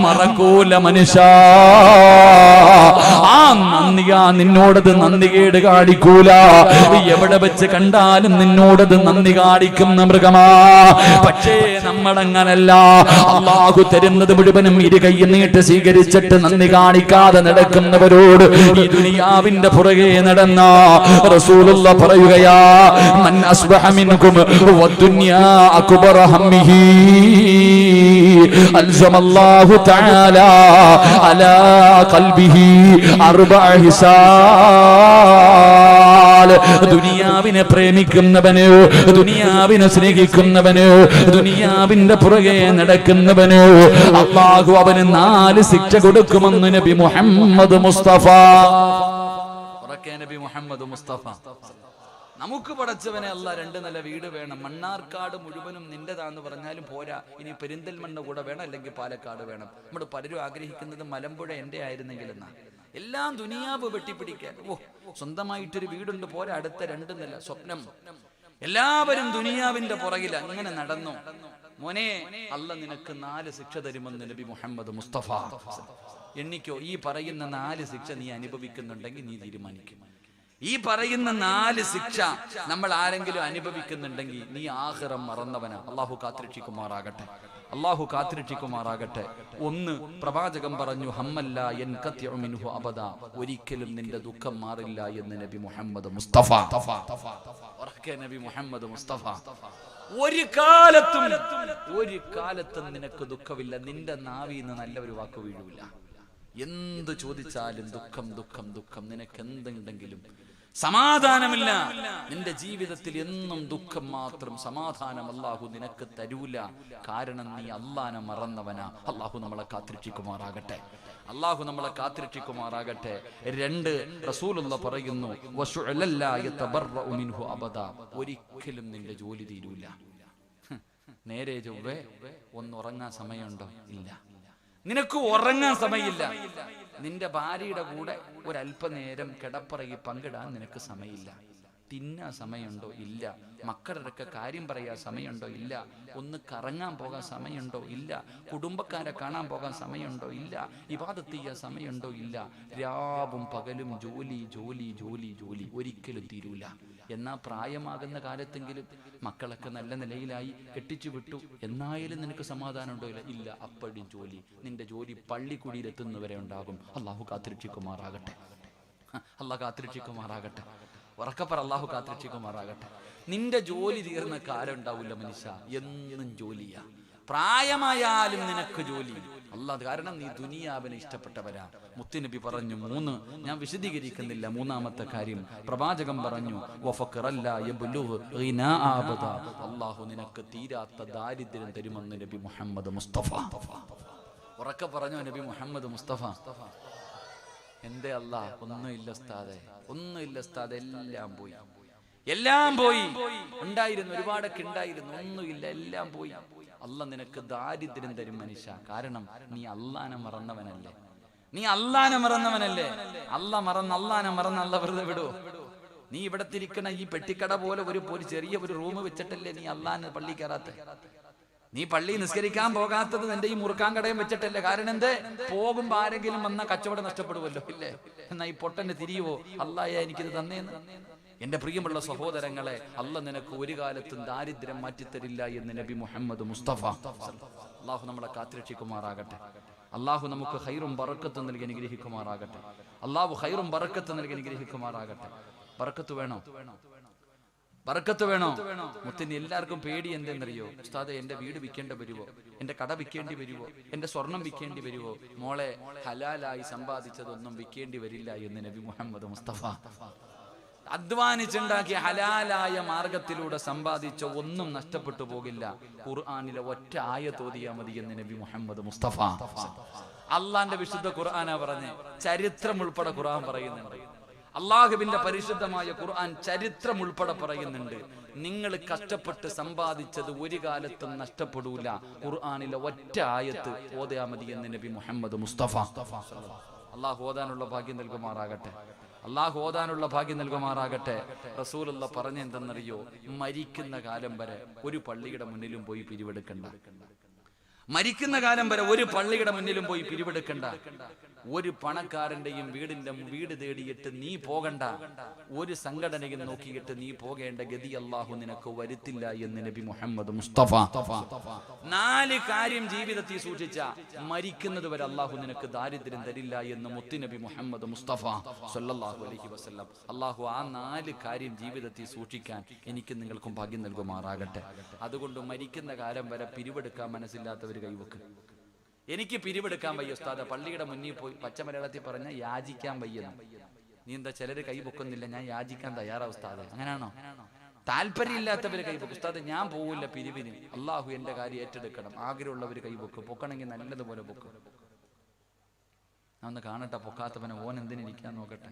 മറക്കൂല മനുഷ്യ. ആ നന്ദിയാ നിന്നോടത് നന്ദികേട് കാണിക്കൂല. എവിടെ വെച്ച് കണ്ടാലും നിന്നോടത് നന്ദി കാണിക്കുന്ന മൃഗമാ. പക്ഷേ നമ്മളങ്ങനല്ല. അല്ലാഹു തരുന്നത് മുഴുവനും ഇരുകൈ നീട്ട് സ്വീകരിച്ചിട്ട് നന്ദി കാണിക്കാതെ നടക്കുന്നവരോട് ഈ ദുനിയാവിന്റെ പുറകെ നടന്ന റസൂലുള്ളാഹി പറയുകയാ, മൻ അസ്ബഹ മിൻകും വദ്ദുനിയാ അക്ബറ ഹമ്മിഹി അൽസമല്ലാഹു തആല അലാ ഖൽബിഹി അർബഅ ഹിസാൽ. ദുനിയാവിനെ പ്രേമിക്കുന്നവന്, ദുനിയാവിനെ സ്നേഹിക്കുന്നവന്, ദുനിയാവിന്റെ പുറകെ നടക്കുന്നവന് അല്ലാഹു അവന് 4 ശിക്ഷ കൊടുക്കുമെന്ന് നബി മുഹമ്മദ് മുസ്തഫ. നബി മുഹമ്മദ് മുസ്തഫ. നമുക്ക് പടച്ചവനെ അല്ല 2 നില വീട് വേണം. മണ്ണാർക്കാട് മുഴുവനും നിന്റെതാന്ന് പറഞ്ഞാലും പോരാ. ഇനി പെരിന്തൽമണ്ണ കൂടെ വേണം, അല്ലെങ്കിൽ പാലക്കാട് വേണം. നമ്മൾ പലരും ആഗ്രഹിക്കുന്നത് മലമ്പുഴ എന്റെ ആയിരുന്നെങ്കിൽ എന്നാ. എല്ലാം ദുനിയാവ് വെട്ടിപ്പിടിക്കാൻ. സ്വന്തമായിട്ടൊരു വീടുണ്ട് പോരാ, അടുത്ത 2 നില സ്വപ്നം. എല്ലാവരും ദുനിയാവിന്റെ പുറകിൽ അങ്ങനെ നടന്നു. മോനെ, അല്ലാഹ് നിനക്ക് 4 ശിക്ഷ തരുമെന്ന് നബി മുഹമ്മദ് മുസ്തഫ. എണ്ണിക്കോ, ഈ പറയുന്ന 4 ശിക്ഷ നീ അനുഭവിക്കുന്നുണ്ടെങ്കിൽ നീ തീരുമാനിക്കും. ഈ പറയുന്ന 4 ശിക്ഷ നമ്മൾ ആരെങ്കിലും അനുഭവിക്കുന്നുണ്ടെങ്കിൽ നീ ആഖിറം മറന്നവനാ. അള്ളാഹു കാത്തിരക്ഷിക്കുമാറാകട്ടെ, അള്ളാഹു കാത്തിരക്ഷിക്കുമാറാകട്ടെ. 1, പ്രവാചകൻ പറഞ്ഞു, ഹമ്മല്ല യൻഖതിഉ മിൻഹു അബദ, ഒരിക്കലും നിന്റെ ദുഃഖം മാറില്ല എന്ന് നബി മുഹമ്മദ് മുസ്തഫ. ഉറക്കെ നബി മുഹമ്മദ് മുസ്തഫ. ഒരു കാലത്തും നിനക്ക് ദുഃഖമില്ല. നിന്റെ നാവിൽ നിന്ന് നല്ല ഒരു വാക്ക് വീഴൂല. എന്ത് ചോദിച്ചാലും ദുഃഖം ദുഃഖം ദുഃഖം. നിനക്ക് എന്തുണ്ടെങ്കിലും സമാധാനമില്ല. നിന്റെ ജീവിതത്തിൽ എന്നും ദുഃഖം മാത്രം. സമാധാനം അല്ലാഹു നിനക്ക് തരൂല. കാരണം നീ അല്ലാഹനെ മറന്നവനാ. അല്ലാഹു നമ്മളെ കാത്തിരക്ഷിക്കുമാറാകട്ടെ, അല്ലാഹു നമ്മളെ കാത്തിരക്ഷിക്കുമാറാകട്ടെ. 2, റസൂലുള്ളാഹി പറയുന്നു, വശുഅലല്ലാ യതബറഉ മിൻഹു അബദ, ഒരിക്കലും നിന്റെ ജോലി തീരൂല. നേരെ ചൊവ്വേ ഒന്ന് ഉറങ്ങാൻ സമയമുണ്ടോ? ഇല്ല. നിനക്ക് ഉറങ്ങാൻ സമയമില്ല. നിന്റെ ഭാര്യയുടെ കൂടെ ഒരല്പനേരം കിടപ്പറയിൽ പങ്കിടാൻ നിനക്ക് സമയമില്ല. തിന്നാൻ സമയമുണ്ടോ? ഇല്ല. മക്കളുടെ കാര്യം പറയാൻ സമയമുണ്ടോ? ഇല്ല. ഒന്ന് കറങ്ങാൻ പോകാൻ സമയമുണ്ടോ? ഇല്ല. കുടുംബക്കാരെ കാണാൻ പോകാൻ സമയമുണ്ടോ? ഇല്ല. ഇബാദത്ത് ചെയ്യാൻ സമയമുണ്ടോ? ഇല്ല. രാവും പകലും ജോലി ജോലി ജോലി ജോലി. ഒരിക്കലും തീരൂല. എന്നാ പ്രായമാകുന്ന കാലത്തെങ്കിലും മക്കളൊക്കെ നല്ല നിലയിലായി, കെട്ടിച്ചു വിട്ടു, എന്നായാലും നിനക്ക് സമാധാനം ഉണ്ടോ? ഇല്ല. അപ്പോഴും ജോലി. നിന്റെ ജോലി പള്ളിക്കുടിയിലെത്തുന്നവരെ ഉണ്ടാകും. അള്ളാഹു കാത്തിരക്ഷിക്കുമാറാകട്ടെ, അള്ളാഹു കാത്തിരക്ഷിക്കുമാറാകട്ടെ. ഉറക്കപ്പറ, അള്ളാഹു കാത്തിരക്ഷിക്കുമാറാകട്ടെ. നിന്റെ ജോലി തീർന്ന കാലം ഉണ്ടാവില്ല മനുഷ്യ. എന്നും ജോലിയാ. പ്രായമായാലും നിനക്ക് ജോലി. അല്ലാഹ്, കാരണം നീ ദുനിയാവിനെ ഇഷ്ടപ്പെട്ടവരാ. മുത്തുനബി പറഞ്ഞു 3, ഞാൻ വിശദീകരിക്കുന്നില്ല. 3ാമത്തെ കാര്യം പ്രവാചകൻ പറഞ്ഞു, അല്ലാഹു നിനക്ക് തീരാത്ത ദാരിദ്ര്യം തരുമെന്ന് നബി മുഹമ്മദ് മുസ്തഫ. ഉറക്കെ പറഞ്ഞു നബി മുഹമ്മദ് മുസ്തഫ. എന്തേ അല്ലാഹ്? ഒന്നുമില്ല ഉസ്താദേ, ഒന്നുമില്ല ഉസ്താദേ, എല്ലാം പോയി. ഉണ്ടായിരുന്നു, ഒരുപാടൊക്കെ ഉണ്ടായിരുന്നു, ഒന്നുമില്ല, എല്ലാം പോയി. അല്ലാഹ് നിനക്ക് ദാരിദ്ര്യം തരും മനുഷ്യ. കാരണം നീ അല്ലാഹനെ മറന്നവനല്ലേ, നീ അല്ലാഹനെ മറന്നവനല്ലേ. അല്ലാഹനെ മറന്ന് അല്ലാഹ് വെറുതെ വിടുവോ? നീ ഇവിടെ തിരിക്കണ ഈ പെട്ടിക്കട പോലെ ഒരു ചെറിയ ഒരു റൂം വെച്ചിട്ടല്ലേ നീ അല്ലാഹനെ പള്ളി കയറാത്ത? നീ പള്ളി നിസ്കരിക്കാൻ പോകാത്തത് നിന്റെ ഈ മുറുക്കാൻ കടയും വെച്ചിട്ടല്ലേ. കാരണം എന്തേ? പോകുമ്പോ ആരെങ്കിലും വന്നാൽ കച്ചവടം നഷ്ടപ്പെടുമല്ലോ, ഇല്ലേ? എന്നാ ഈ പൊട്ടന് തിരിയുവോ? അല്ലാഹ് എനിക്കിത് തന്നേന്ന്. എന്റെ പ്രിയമുള്ള സഹോദരങ്ങളെ, അല്ലാഹ് നിനക്ക് ഒരു കാലത്തും ദാരിദ്ര്യം മാറ്റിത്തരില്ല എന്ന് നബി മുഹമ്മദ് മുസ്തഫ. അല്ലാഹു നമ്മളെ കാത്തിരക്ഷിക്കുമാറാകട്ടെ. അല്ലാഹു നമുക്ക് ഖൈറും ബറക്കത്തും നൽകി അനുഗ്രഹിക്കുമാറാകട്ടെ. അല്ലാഹു ഖൈറും ബറക്കത്തും നൽകി അനുഗ്രഹിക്കുമാറാകട്ടെ. ബറക്കത്ത് വേണോ? ബറക്കത്ത് വേണോ? മുത്തിന് എല്ലാവർക്കും പേടി എന്തെന്നറിയോ? ഉസ്താദേ, എന്റെ വീട് വിൽക്കേണ്ടി വരുവോ? എന്റെ കട വിൽക്കേണ്ടി വരുവോ? എന്റെ സ്വർണം വിൽക്കേണ്ടി വരുവോ? മോളെ, ഹലാലായി സമ്പാദിച്ചതൊന്നും വിൽക്കേണ്ടി വരില്ല എന്ന് നബി മുഹമ്മദ് മുസ്തഫ. അധ്വാനിച്ചുണ്ടാക്കിയ ഹലാലായ മാർഗത്തിലൂടെ സമ്പാദിച്ച ഒന്നും നഷ്ടപ്പെട്ടു പോകില്ല. ഖുർആനിലെ ഒറ്റ ആയത്ത് ഓതിയാ മതി എന്ന് നബി മുഹമ്മദ് മുസ്തഫ. അള്ളാന്റെ വിശുദ്ധ ഖുർആനാ പറഞ്ഞ്, ചരിത്രം ഉൾപ്പെടെ ഖുർആൻ പറയുന്നുണ്ട്. അള്ളാഹുവിന്റെ പരിശുദ്ധമായ ഖുർആൻ ചരിത്രം ഉൾപ്പെടെ പറയുന്നുണ്ട്. നിങ്ങൾ കഷ്ടപ്പെട്ട് സമ്പാദിച്ചത് ഒരു കാലത്തും നഷ്ടപ്പെടൂല. ഖുർആനിലെ ഒറ്റ ആയത്ത് ഓതിയാ മതി എന്ന് നബി മുഹമ്മദ് മുസ്തഫ. അള്ളാഹു ഓതാനുള്ള ഭാഗ്യം നൽകുമാറാകട്ടെ, അള്ളാഹു ഓതാനുള്ള ഭാഗ്യം നൽകുമാറാകട്ടെ. റസൂലുള്ളാഹി പറഞ്ഞെന്തെന്നറിയോ? മരിക്കുന്ന കാലം വരെ ഒരു പള്ളിയുടെ മുന്നിലും പോയി പിരിവെടുക്കണ്ട. മരിക്കുന്ന കാലം വരെ ഒരു പള്ളിയുടെ മുന്നിലും പോയി പിരിവെടുക്കണ്ട. ഒരു പണക്കാരന്റെയും വീട് തേടിയിട്ട് നീ പോകണ്ട. ഒരു സംഘടനയും നോക്കിയിട്ട് നീ പോകേണ്ട ഗതി അല്ലാഹു നിനക്ക് വരുത്തില്ല എന്ന് നബി മുഹമ്മദ് മുസ്തഫ. 4 കാര്യം ജീവിതത്തിൽ സൂക്ഷിച്ച മരിക്കുന്നത് വരെ അല്ലാഹു നിനക്ക് ദാരിദ്ര്യം തരില്ല എന്ന് മുത്തുനബി മുഹമ്മദ് മുസ്തഫ സല്ലല്ലാഹു അലൈഹി വസല്ലം. അല്ലാഹു ആ 4 കാര്യം ജീവിതത്തിൽ സൂക്ഷിക്കാൻ എനിക്ക് നിങ്ങൾക്കും ഭാഗ്യം നൽകുമാറാകട്ടെ. അതുകൊണ്ട് മരിക്കുന്ന കാലം വരെ പിരിവെടുക്കാൻ മനസ്സില്ലാത്തവർ കൈവെക്ക്. എനിക്ക് പിരിവെടുക്കാൻ വയ്യ ഉസ്താദ്. പള്ളിയുടെ മുന്നിൽ പോയി പച്ച മലയാളത്തിൽ പറഞ്ഞ യാചിക്കാൻ വയ്യെന്ന്. നീ എന്താ ചിലര് കൈ പൊക്കുന്നില്ല? ഞാൻ യാചിക്കാൻ തയ്യാറാ ഉസ്താദ്. അങ്ങനെയാണോ? താല്പര്യമില്ലാത്തവര് കൈ പൊക്കും. ഉസ്താദ് ഞാൻ പോവില്ല പിരിവിന്, അള്ളാഹു എന്റെ കാര്യം ഏറ്റെടുക്കണം. ആഗ്രഹമുള്ളവര് കൈ പൊക്കും. പൊക്കണമെങ്കിൽ നല്ലതുപോലെ പൊക്കും. ഞാൻ ഒന്ന് കാണട്ടെ പൊക്കാത്തവനെ. ഓൻ എന്തിനിരിക്കാൻ നോക്കട്ടെ.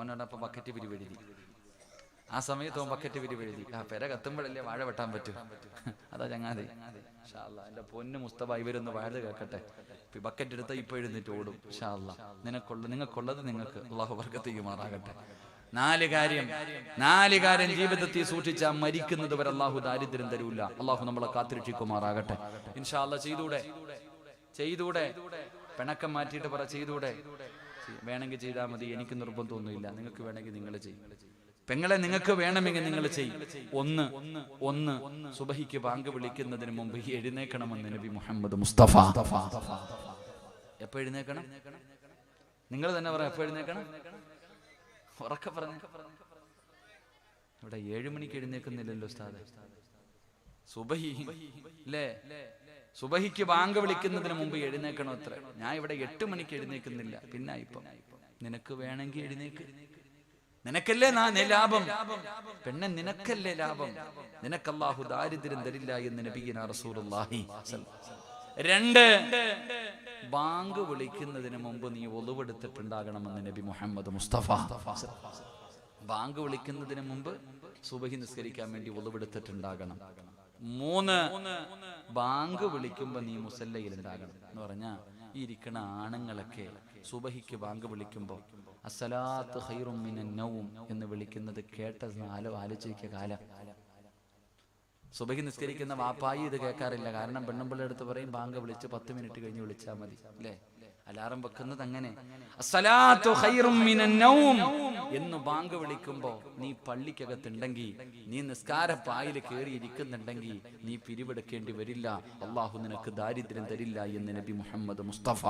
ഓനോടൊപ്പം ബക്കറ്റ് പിരിവെഴുതി. ആ സമയത്ത് ഓൻ ബക്കറ്റ് പിരിവെഴുതി. പെര കത്തുമ്പോഴല്ലേ വാഴ വെട്ടാൻ പറ്റൂ. അതാ ചങ്ങാതി. ഇൻഷാ അല്ലാഹ് എന്റെ പൊന്ന് മുസ്തഫ ഇവരൊന്ന് വാഴ കേൾക്കട്ടെ. ബക്കറ്റ് എടുത്താൽ ഇപ്പൊ എഴുന്നേറ്റ് ഓടും. ഇൻഷാ അല്ലാഹ് നിങ്ങൾക്കുള്ളത് നിങ്ങൾക്ക് അള്ളാഹു ബർക്കത്ത് ചെയ്യുമാറാകട്ടെ. നാല് കാര്യം ജീവിതത്തിൽ സൂക്ഷിച്ചാൽ മരിക്കുന്നത് വരെ അള്ളാഹു ദാരിദ്ര്യം തരൂല. അള്ളാഹു നമ്മളെ കാത്തിരക്ഷിക്കുമാറാകട്ടെ. ഇൻഷാ അല്ലാഹ് ചെയ്തൂടെ പിണക്കം മാറ്റിയിട്ട് പറ, ചെയ്തൂടെ? വേണമെങ്കിൽ ചെയ്താൽ മതി, എനിക്ക് നിർബന്ധമൊന്നുമില്ല. നിങ്ങൾക്ക് വേണമെങ്കിൽ നിങ്ങൾ ചെയ്യും. പെങ്ങളെ, നിങ്ങൾക്ക് വേണമെങ്കിൽ നിങ്ങൾ ചെയ്യും. ഒന്ന് സുബഹിക്ക് ബാങ്ക് വിളിക്കുന്നതിന് മുമ്പ് എഴുന്നേക്കണമെന്ന് നബി മുഹമ്മദ് മുസ്തഫ. എപ്പോ എഴുന്നേക്കണം? നിങ്ങൾ തന്നെ പറയാം, എപ്പോ എഴുന്നേക്കണം? ഉറക്കെ പറഞ്ഞ. ഇവിടെ 7 മണിക്ക് എഴുന്നേക്കുന്നില്ലല്ലോ ഉസ്താദേ. സുബഹി അല്ലേ? സുബഹിക്ക് ബാങ്ക് വിളിക്കുന്നതിന് മുമ്പ് എഴുന്നേക്കണോ അത്ര? ഞാൻ ഇവിടെ 8 മണിക്ക് എഴുന്നേക്കുന്നില്ല. പിന്നെ ഇപ്പം നിനക്ക് വേണമെങ്കിൽ എഴുന്നേക്ക്. നിനക്കല്ലേ ലാഭം പെണ്ണെ, നിനക്കല്ലേ ലാഭം. നിനക്ക് അല്ലാഹു ദാരിദ്ര്യം തരില്ല എന്ന് നബിയുനാ റസൂലുള്ളാഹി. 2 ബാങ്ക് വിളിക്കുന്നതിന് മുമ്പ് നീ ഒളുവെടുത്തിട്ടുണ്ടാകണമെന്ന് നബി മുഹമ്മദ് മുസ്തഫ. ബാങ്ക് വിളിക്കുന്നതിന് മുമ്പ് സുബഹി നിസ്കരിക്കാൻ വേണ്ടി ഒളുവെടുത്തിട്ടുണ്ടാകണം. 3 ബാങ്ക് വിളിക്കുമ്പോ നീ മുസല്ലയിൽ ഉണ്ടാകണം എന്ന് പറഞ്ഞാ ഈ ഇരിക്കണ ആണുങ്ങളൊക്കെ സുബഹിക്ക് ബാങ്ക് വിളിക്കുമ്പോ അസ്സലാത്തു ഖൈറും മിനൻ നൗം എന്ന് വിളിക്കുന്നത് കേട്ട ആലോചിക്കുക കാലം. സുബഹി നിസ്കരിക്കുന്ന വാപ്പായി ഇത് കേൾക്കാറില്ല. കാരണം പെണ്ണുമ്പിള്ള അടുത്ത് പറയും ബാങ്ക് വിളിച്ച് 10 മിനിറ്റ് കഴിഞ്ഞ് വിളിച്ചാൽ മതി അല്ലേ? അലാറം വെക്കുന്നത് അങ്ങനെ. അസ്സലാത്തു ഖൈറും മിനൻ നൗം എന്ന് ബാങ്ക് വിളിക്കുമ്പോ നീ പള്ളിക്കകത്തുണ്ടെങ്കിൽ, നീ നിസ്കാരപ്പായിൽ കയറി ഇരിക്കുന്നുണ്ടെങ്കിൽ നീ പിരിവെടുക്കേണ്ടി വരില്ല. അള്ളാഹു നിനക്ക് ദാരിദ്ര്യം തരില്ല എന്ന് നബി മുഹമ്മദ് മുസ്തഫ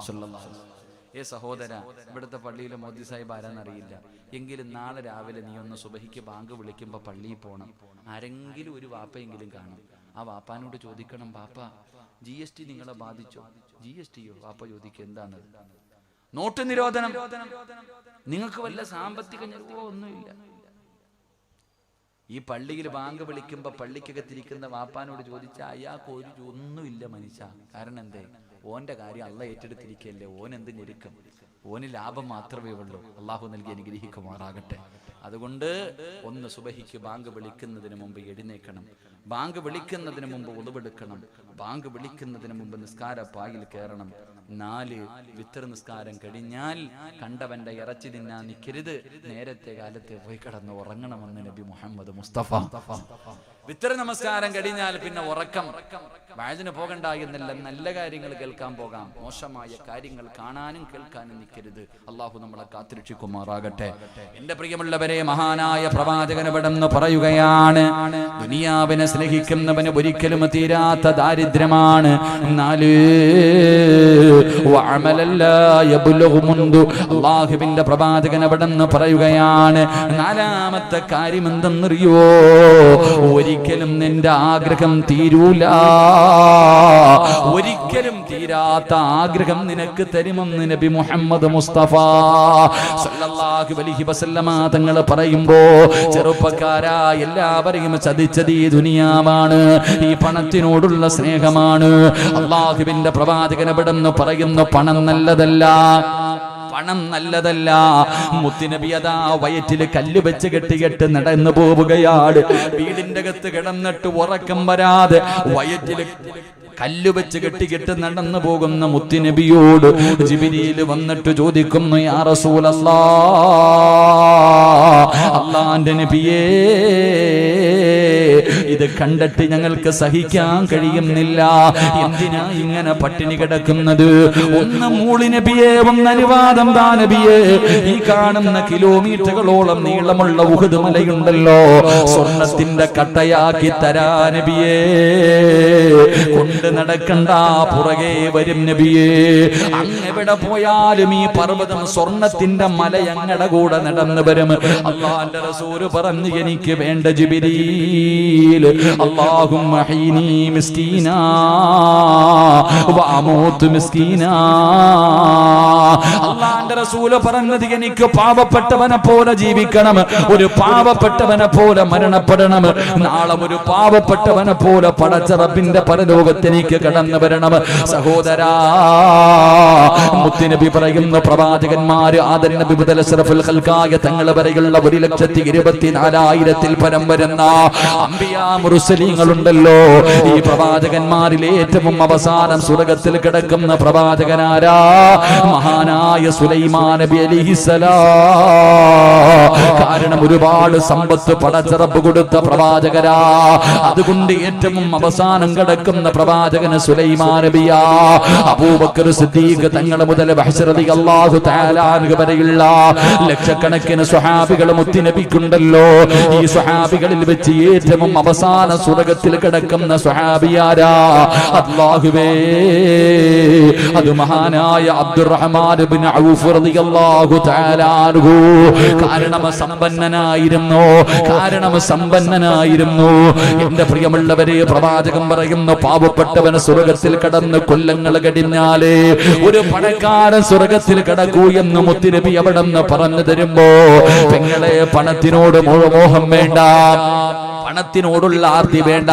സല്ലല്ലാഹു അലൈഹി വസല്ലം. സഹോദര, ഇവിടുത്തെ പള്ളിയിലെ മോദി സാഹിബ് ആരാന്നറിയില്ല എങ്കിലും നാളെ രാവിലെ നീ ഒന്ന് സുബഹിക്ക് ബാങ്ക് വിളിക്കുമ്പോ പള്ളിയിൽ പോകണം. ആരെങ്കിലും ഒരു വാപ്പയെങ്കിലും കാണും. ആ വാപ്പാനോട് ചോദിക്കണം, വാപ്പ GST നിങ്ങളെ ബാധിച്ചോ? GSTയോ? വാപ്പ ചോദിക്കുക, എന്താണത്? നോട്ട് നിരോധനം. നിങ്ങൾക്ക് വല്ല സാമ്പത്തിക ഒന്നുമില്ല. ഈ പള്ളിയിൽ ബാങ്ക് വിളിക്കുമ്പോ പള്ളിക്കകത്തിരിക്കുന്ന വാപ്പാനോട് ചോദിച്ചാൽ അയാൾക്ക് ഒന്നുമില്ല മനുഷ്യ. കാരണം എന്തേ? ഓന്റെ കാര്യം അള്ളാഹ് ഏറ്റെടുത്തിരിക്കല്ലേ. ഓൻ എന്ത് ഞെരുക്കം? ഓന് ലാഭം മാത്രമേ ഉള്ളൂ. അള്ളാഹു നൽകി അനുഗ്രഹിക്കുമാറാകട്ടെ. അതുകൊണ്ട് ഒന്ന് സുബഹിക്ക് ബാങ്ക് വിളിക്കുന്നതിന് മുമ്പ് എഴുന്നേക്കണം. ബാങ്ക് വിളിക്കുന്നതിന് മുമ്പ് ഉളുവെടുക്കണം. ബാങ്ക് വിളിക്കുന്നതിന് മുമ്പ് നിസ്കാരപ്പായിൽ കയറണം. 4 വിത്തർ നിസ്കാരം കഴിഞ്ഞാൽ കണ്ടവന്റെ ഇറച്ചി തിന്നാൻ നിൽക്കരുത്. നേരത്തെ കാലത്തെ പോയി കിടന്ന് ഉറങ്ങണമെന്ന് നബി മുഹമ്മദ് മുസ്തഫ. വിത്തർ നമസ്കാരം കഴിഞ്ഞാൽ പിന്നെ ഉറക്കം. വയലിന് പോകണ്ട എന്നല്ല, നല്ല കാര്യങ്ങൾ കേൾക്കാൻ പോകാം. മോശമായ കാര്യങ്ങൾ കാണാനും കേൾക്കാനും നിൽക്കരുത്. അള്ളാഹു നമ്മളെ കാത്തിരക്ഷിക്കുമാറാകട്ടെ. എന്റെ പ്രിയമുള്ളവരെ, മഹാനായ പ്രവാചകൻ ഇവിടെന്ന് പറയുകയാണ്, ദുനിയാവിനെ സ്നേഹിക്കുന്നവന് ഒരിക്കലും തീരാത്ത ദാരിദ്ര്യമാണ്. 4 അള്ളാഹുവിന്റെ പ്രവാചകൻ എവിടെന്ന് പറയുകയാണ്, 4ാമത്തെ കാര്യം എന്തെന്നറിയോ? ഒരിക്കലും നിന്റെ ആഗ്രഹം തീരൂല. ഒരിക്കലും തീരാത്ത ആഗ്രഹം നിനക്ക് തരുമെന്ന് നബി മുഹമ്മദ് മുസ്തഫ സല്ലല്ലാഹു അലൈഹി വസല്ലമ തങ്ങൾ പറയുമ്പോ, ചെറുപ്പക്കാരാ, എല്ലാവരെയും ചതിച്ചത് ഈ ദുനിയാവാണ്. ഈ പണത്തിനോടുള്ള സ്നേഹമാണ്. അള്ളാഹുവിന്റെ പ്രവാചകൻ എവിടെന്ന് പറയുന്നു, പണം നല്ലതല്ല. മുത്തുനബി അതാ വയറ്റിൽ കല്ല് വെച്ച് കെട്ടികെട്ട് നടന്നു പോവുകയാണ്. വീടിന്റെ അകത്ത് കിടന്നിട്ട് ഉറക്കം വരാതെ വയറ്റിൽ കല്ല് വെച്ച് കെട്ടികെട്ട് നടന്നു പോകുന്ന മുത്തുനബിയോട് ജിബ്രീൽ വന്നിട്ട് ചോദിക്കുന്നു, യാ റസൂലല്ലാഹ്, അല്ലാഹുവിന്റെ നബിയേ, ഇത് കണ്ടിട്ട് ഞങ്ങൾക്ക് സഹിക്കാൻ കഴിയുന്നില്ല. എന്തിനാ ഇങ്ങനെ പട്ടിണി കിടക്കുന്നത്? ഒന്ന് മൂളി നബിയെ, ഒന്ന് അനുവാദം താ നബിയെ. ഈ കാണുന്ന കിലോമീറ്ററുകളോളം നീളമുള്ള ഉഹദ് മലയുണ്ടല്ലോ, സ്വർണത്തിന്റെ കട്ടയാക്കി തരാ നബിയേ. കൊണ്ട് നടക്കണ്ട, പുറകെ വരും നബിയേ. അങ്ങെവിടെ പോയാലും ഈ പർവ്വതം സ്വർണത്തിന്റെ മല ഞങ്ങളുടെ കൂടെ നടന്നു വരും. അല്ലാഹുവിന്റെ റസൂല് പറഞ്ഞു, എനിക്ക് വേണ്ട ജിബ്രീൽ, അല്ലാഹുമ്മ ഹീനി മിസ്കീനാ വഅമൂതു മിസ്കീനാ. അല്ലാഹുവിന്റെ റസൂല് പറഞ്ഞത്, എനിക്ക് പാവപ്പെട്ടവനെ പോലെ ജീവിക്കണം, ഒരു പാവപ്പെട്ടവനെ പോലെ മരണപ്പെടണം, നാളെ ഒരു പാവപ്പെട്ടവനെ പോലെ പടച്ച റബ്ബിന്റെ പരലോകത്ത് എനിക്ക് കടന്നു വരണം. സഹോദരാ, മുത്തുനബി പറയുന്ന പ്രവാചകന്മാര് ആദർ നബി മുതൽ അഷ്റഫുൽ ഖൽഖായ തങ്ങൾ വരെയുള്ള 1,24,000-ൽ പരം വരുന്ന അംബിയാ മുർസലീങ്ങളുണ്ടല്ലോ. ഈ പ്രവാചകന്മാരിൽ ഏറ്റവും അവസാന അവസാനം സ്വർഗ്ഗത്തിൽ കിടക്കുന്ന പ്രവാചകനാരാ? മഹാനായ സുലൈമാൻ നബി അലൈഹിസ്സലാം. കാരണം ഒരുപാട് സമ്പത്ത് പടച്ചറപ്പ് കൊടുത്ത പ്രവാചകരാ. അതുകൊണ്ട് ഏറ്റവും അവസാനം കിടക്കുന്ന പ്രവാചകന് സുലൈമാൻ നബിയാ. അബൂബക്കർ സിദ്ദീഖ് തങ്ങൾ മുതൽ ബഹ്ർ റളിയല്ലാഹു തആല അൻഹു വരെയുള്ള ലക്ഷക്കണക്കിന് സ്വഹാബികൾ മുത്തുനബിക്കുണ്ടല്ലോ. ഈ സ്വഹാബികളിൽ വെച്ച് ഏറ്റവും അവസാന സ്വർഗ്ഗത്തിൽ കിടക്കുന്ന സ്വഹാബിയാരാ? അല്ലാഹുവേ, അത് മഹാനായ അബ്ദുറഹ്മാൻ ഇബ്നു ഔഫ് റളിയല്ലാഹു തആല അൻഹു. കാരണം സമ്പന്നനായിരുന്നു. എന്റെ പ്രിയമുള്ളവരെ, പ്രവാചകൻ പറയുന്നു, പാവപ്പെട്ടവന് സ്വർഗ്ഗത്തിൽ കടന്ന് കൊല്ലങ്ങൾ കഴിഞ്ഞാലേ ഒരു പണക്കാരൻ സ്വർഗ്ഗത്തിൽ കടക്കൂ എന്ന് മുത്തുനബി അവിടെ നിന്ന് പറഞ്ഞു തരുമ്പോ, പെങ്ങളെ, പണത്തിനോട് മോഹം വേണ്ട, പണത്തിനോടുള്ള ആർത്തി വേണ്ട.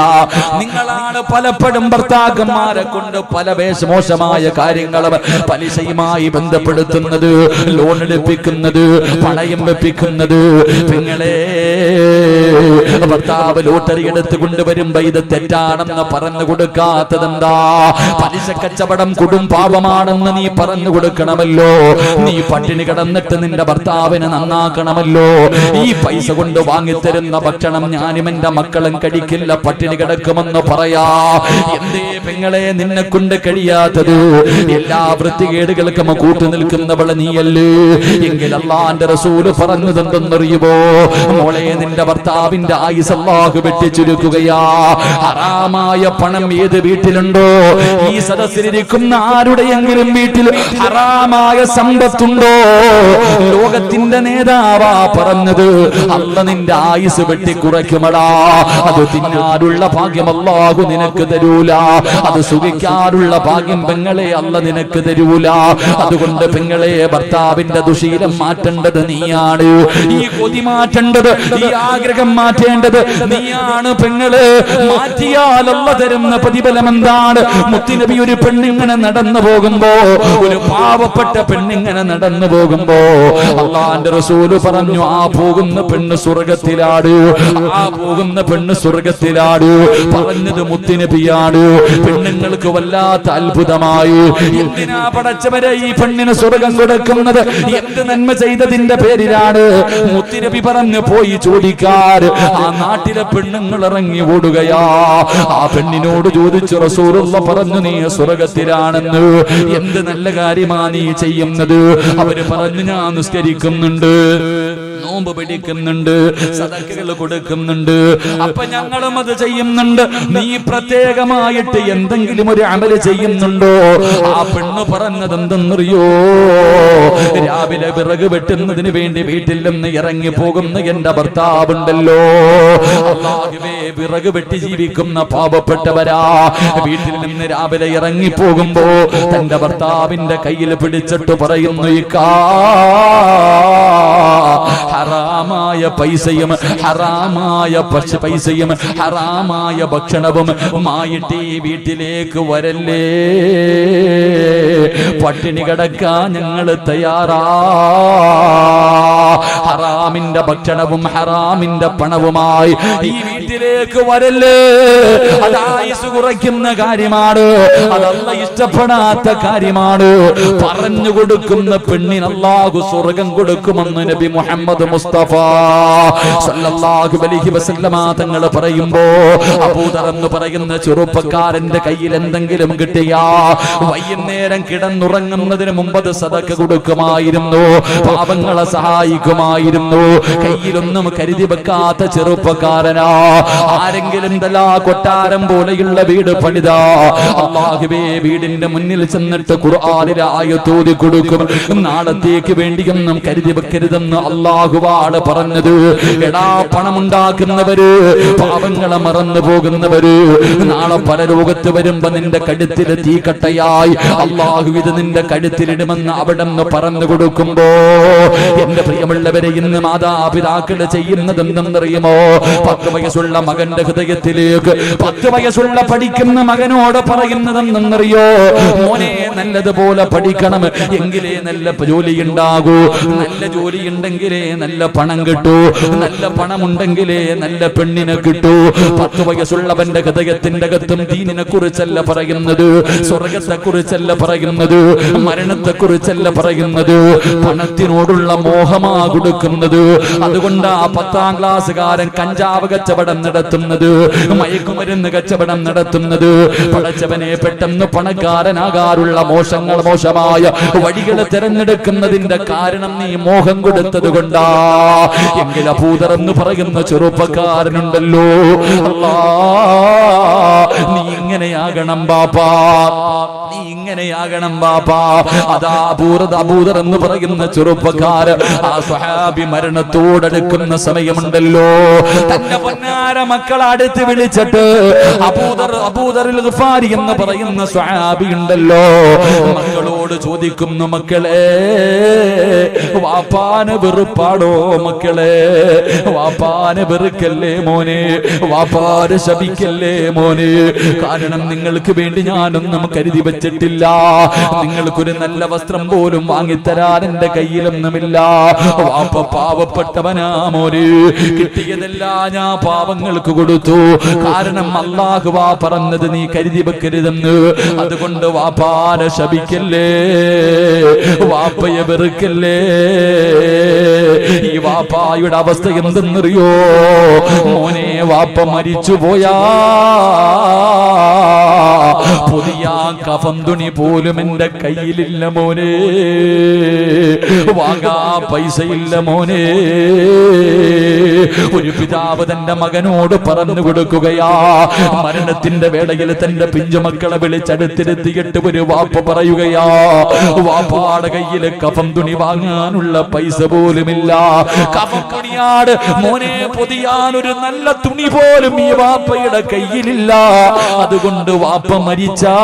നിങ്ങളാണ് പലപ്പോഴും ഭർത്താക്കന്മാരെ കൊണ്ട് പല മോശമായ കാര്യങ്ങളും പലിശയുമായി ബന്ധപ്പെടുത്തുന്നത്, ലോൺ എടുപ്പിക്കുന്നത്, പണയം വെപ്പിക്കുന്നത്. പെങ്ങളെ, ഭർത്താവ് ലോട്ടറി എടുത്ത് കൊണ്ടുവരുമ്പോ ഇത് തെറ്റാണെന്ന് പറഞ്ഞു കൊടുക്കാത്തതെന്താ? പലിശ കച്ചവടം കൊടും പാപമാണെന്ന് നീ പറഞ്ഞു കൊടുക്കണമല്ലോ. നീ പട്ടിണി കിടന്നിട്ട് നിന്റെ ഭർത്താവിനെ നന്നാക്കണമല്ലോ. ഈ പൈസ കൊണ്ട് വാങ്ങിത്തരുന്ന ഭക്ഷണം ഞാനും എന്റെ മക്കളും കഴിക്കില്ല, പട്ടിണി കിടക്കുമെന്ന് പറയാ. എന്തേ പെങ്ങളെ നിന്നെ കൊണ്ട് കഴിയാത്തത്? എല്ലാ വൃത്തികേടുകൾക്കും കൂട്ടു നിൽക്കുന്നവള് നീയല്ലേ? എങ്കിൽ അല്ലാഹുവിന്റെ റസൂല് പറഞ്ഞതെന്തെന്നറിയുമോ? മോളെ, നിന്റെ ഭർത്താവിന്റെ ആയുസ് അല്ലാഹു വെട്ടിച്ചുരുക്കുകയാ. ഹറാമായ പണം ഏത് വീട്ടിലുണ്ടോ? ഈ സദസ്സിലിരിക്കുന്ന ആരുടെയെങ്കിലും വീട്ടിൽ ഹറാമായ സമ്പത്തുണ്ടോ? ലോകത്തിന്റെ നേതാവാ പറഞ്ഞത്, അല്ലാഹു നിന്റെ ആയുസ് വെട്ടിക്കുറയ്ക്കുമടാ. അത് തിന്നാനുള്ള ഭാഗ്യം അല്ലാഹു നിനക്ക് തരൂല. അത് സുഖിക്കാനുള്ള ഭാഗ്യം പെങ്ങളെ അല്ലാഹു നിനക്ക് തരൂല. അതുകൊണ്ട് പെങ്ങളെ, ഭർത്താവിന്റെ ദുശീലം മാറ്റേണ്ടത് നീയാണ്. ഈ കൊതി മാറ്റേണ്ടത്, ഈ ആഗ്രഹം മാറ്റേണ്ടത് നീയാണ് പെങ്ങള്. മാറ്റിയാൽ അല്ലാഹു തരുന്ന പ്രതിഫലം എന്താണ്? മുത്തുനബി ഒരു പെണ്ണിങ്ങനെ നടന്നു പോകുമ്പോ, ഒരു പാവപ്പെട്ട പെണ്ണിങ്ങനെ നടന്നു പോകുമ്പോ അല്ലാഹുവിന്റെ റസൂല് പറഞ്ഞു, ആ പോകുന്ന പെണ്ണ് സ്വർഗ്ഗത്തിലാണ്, ആ പോകുന്ന പെണ്ണ് സ്വർഗ്ഗത്തിലാണ്. പറഞ്ഞത് മുത്തുനബിയാണ്. പെണ്ണുങ്ങൾക്ക് വല്ലാത്ത അത്ഭുതമായി. എന്തിനാ പടച്ചവരെ ഈ പെണ്ണിന് സ്വർഗ്ഗം കൊടുക്കുന്നത്? എന്ത് നന്മ ചെയ്തതിന്റെ പേരിലാണ്? മുത്തുനബി പറഞ്ഞു, പോയി ചോദിക്കാർ. ആ നാട്ടിലെ പെണ്ണുങ്ങൾ ഇറങ്ങി ഓടുകയാ. ആ പെണ്ണിനോട് ചോദിച്ചു, റസൂലുള്ളാഹി പറഞ്ഞു, നീ സ്വർഗ്ഗത്തിലാണെന്ന്. എന്ത് നല്ല കാര്യമാ നീ ചെയ്യുന്നത്? അവര് പറഞ്ഞു, ഞാൻ നിസ്കരിക്കുന്നുണ്ട്, നോമ്പ് പിടിക്കുന്നുണ്ട്, സദഖകൾ കൊടുക്കുന്നുണ്ട്. അപ്പൊ ഞങ്ങളും അത് ചെയ്യുന്നുണ്ട്. നീ പ്രത്യേകമായിട്ട് എന്തെങ്കിലും ഒരു അമല് ചെയ്യുന്നുണ്ടോ? ആ പെണ്ണ് പറഞ്ഞത് എന്തെന്നറിയോ? രാവിലെ വിറക് വെട്ടുന്നതിന് വേണ്ടി വീട്ടിൽ നിന്ന് ഇറങ്ങി പോകുന്ന എന്റെ ഭർത്താവുണ്ടല്ലോ, അല്ലാഹുവേ, വിറക് വെട്ടി ജീവിക്കുന്ന പാവപ്പെട്ടവരാ. വീട്ടിൽ നിന്ന് രാവിലെ ഇറങ്ങി പോകുമ്പോ തന്റെ ഭർത്താവിന്റെ കയ്യിൽ പിടിച്ചിട്ട് പറയുന്നു, ഹറാമായ പൈസയും ഹറാമായ പൈസയും ഹറാമായ ഭക്ഷണവും മായിട്ട് ഈ വീട്ടിലേക്ക് വരല്ലേ. പട്ടിണി കിടക്കാൻ ഞങ്ങൾ തയ്യാറാ. ഹറാമിന്റെ ഭക്ഷണവും ഹറാമിന്റെ പണവുമായി ഈ വീട്ടിലേക്ക് വരല്ലേ. അത് ആയുസ് കുറയ്ക്കുന്ന കാര്യമാണ്, അതല്ല ഇഷ്ടപ്പെടാത്ത കാര്യമാണ്. പറഞ്ഞു കൊടുക്കുന്ന പെണ്ണിന് അല്ലാഹു സ്വർഗ്ഗം കൊടുക്കുമെന്ന് നബി മുഹമ്മദ് മുസ്തഫ സല്ലല്ലാഹു അലൈഹി വസല്ലമ തങ്ങൾ പറയുമ്പോ, അബൂദർ എന്ന് പറയുന്ന ചെറുപ്പക്കാരന്റെ കയ്യിൽ എന്തെങ്കിലും കിട്ടിയാ വൈകുന്നേരം കിടന്നുറങ്ങുന്നതിന് മുമ്പ് സദഖ കൊടുക്കുമായിരുന്നു, പാവങ്ങളെ സഹായിക്കുമായിരുന്നു. കയ്യിലൊന്നും കരുതി വെക്കാത്ത ചെറുപ്പക്കാരനാ. ആരെങ്കിലും തലാ കൊട്ടാരം പോലെയുള്ള വീട് പണിതാ, അല്ലാഹുവേ, വീടിന്റെ മുന്നിൽ ചെന്നിട്ട് ഖുർആനിലെ ആയത്ത് ഓതി കൊടുക്കും. നാളത്തേക്ക് വേണ്ടിയൊന്നും കരുതി വെക്കരുതെന്ന് അല്ലാഹുവാണ് പറഞ്ഞത്. എടാ, പണമുണ്ടാക്കുന്നവര്, പാവങ്ങളെ മറന്നു പോകുന്നവര്, നാളെ പരലോകത്ത് വരുമ്പോ നിന്റെ കഴുത്തിലെ തീക്കട്ടയായി അല്ലാഹു ഇത് നിന്റെ കഴുത്തിലിടുമെന്ന് അവിടെ നിന്ന് പറഞ്ഞു കൊടുക്കുമ്പോ എന്റെ പ്രിയമുള്ളവരെ ഇന്ന് മാതാപിതാക്കള് ചെയ്യുന്നത് എന്തെന്നറിയുമോ? 10 വയസ്സുള്ള മകന്റെ ഹൃദയത്തിലേക്ക് 10 വയസ്സുള്ള പഠിക്കുന്ന മകനോട് പറയുന്നത് എന്തെന്നറിയോ? മോനെ നല്ലതുപോലെ പഠിക്കണം, എങ്കിലേ നല്ല ജോലി ഉണ്ടാകൂ. നല്ല ജോലി ഉണ്ടെങ്കിലേ നല്ല പണം കിട്ടൂ. നല്ല പണമുണ്ടെങ്കിലേ നല്ല പെണ്ണിനെ കിട്ടൂ. 10 വയസ്സുള്ളവന്റെ ഹൃദയത്തിന്റെ അകത്തും ദീനിനെ കുറിച്ചല്ല പറയുന്നത്, സ്വർഗത്തെ കുറിച്ചല്ല പറയുന്നത്, മരണത്തെ കുറിച്ചല്ല പറയുന്നത്, പണത്തിനോടുള്ള മോഹമാ കൊടുക്കുന്നത്. അതുകൊണ്ട് ആ 10ാം ക്ലാസ്സുകാരൻ കഞ്ചാവ് കച്ചവടം നടത്തുന്നത്, മയക്കുമരുന്ന് കച്ചവടം നടത്തുന്നത്. പടച്ചവനെ പെട്ടെന്ന് പണക്കാരനാകാറുള്ള മോശമായ വഴികൾ തിരഞ്ഞെടുക്കുന്നതിന്റെ കാരണം നീ മോഹം കൊടുത്തത് കൊണ്ടാ. എങ്കിൽ അബൂദർ എന്ന് പറയുന്ന ചെറുപ്പക്കാരനുണ്ടല്ലോ, അല്ലാ നീ ഇങ്ങനെയാകണം ബാപ്പാ, നീ ഇങ്ങനെയാകണം ബാപ്പാ. അതാ അബൂദർ എന്ന് പറയുന്ന ചെറുപ്പക്കാരൻ ആ സ്വഹാബി മരണത്തോടടുക്കുന്ന സമയമുണ്ടല്ലോ, തന്റെ പൊന്നാര മക്കളെ അടുത്ത് വിളിച്ചിട്ട് അബൂദർ ഗിഫാരി എന്ന് പറയുന്ന സ്വഹാബി ഉണ്ടല്ലോ, മക്കളോട് ചോദിക്കുന്നു, മക്കളെ വാപ്പാന് വെറുപ്പാടോ? മക്കളെ വാപ്പാന് വെറുക്കല്ലേ മോനെ, വാപ്പാന് ശപിക്കല്ലേ മോനെ. കാരണം നിങ്ങൾക്ക് വേണ്ടി ഞാനൊന്നും കരുതി വെച്ചിട്ടില്ല, നിങ്ങൾക്കൊരു നല്ല വസ്ത്രം പോലും വാങ്ങിത്തരാൻ എന്റെ കയ്യിലൊന്നുമില്ല. വാപ്പ പാവപ്പെട്ടവനാ മോനെ, കിട്ടിയതെല്ലാം ഞാൻ പാവങ്ങൾക്ക് കൊടുത്തു. കാരണം അല്ലാഹുവാ പറഞ്ഞത് നീ കരുതി വെക്കരുതെന്ന്. അതുകൊണ്ട് വാപ്പാനെ ശപിക്കല്ലേ, വാപ്പയെ വെറുക്കല്ലേ. ഈ വാപ്പായുടെ അവസ്ഥ എന്തെന്നറിയോ? മോനെ വാപ്പ മരിച്ചു പോയാ പുതിയ കഫൻ തുണി പോലും എന്റെ കയ്യിലില്ല മോനെ, വാങ്ങാ പൈസയില്ല മോനെ. ഒരു പിതാവ് തന്റെ മകനോട് പറഞ്ഞു കൊടുക്കുകയാ, മരണത്തിന്റെ വേളയിൽ തന്റെ പിഞ്ചുമക്കളെ വിളിച്ചടുത്തിരുത്തിയിട്ട് ഒരു വാപ്പ പറയുകയാ, വാപ്പാടെ കയ്യിൽ കഫൻ തുണി വാങ്ങാനുള്ള പൈസ പോലുമില്ല. കഫൻ തുണിയാട് മോനെ പൊതിയാൻ ഒരു നല്ല തുണി പോലും ഈ വാപ്പയുടെ കയ്യിലില്ല. അതുകൊണ്ട് വാപ്പ മരിച്ചാ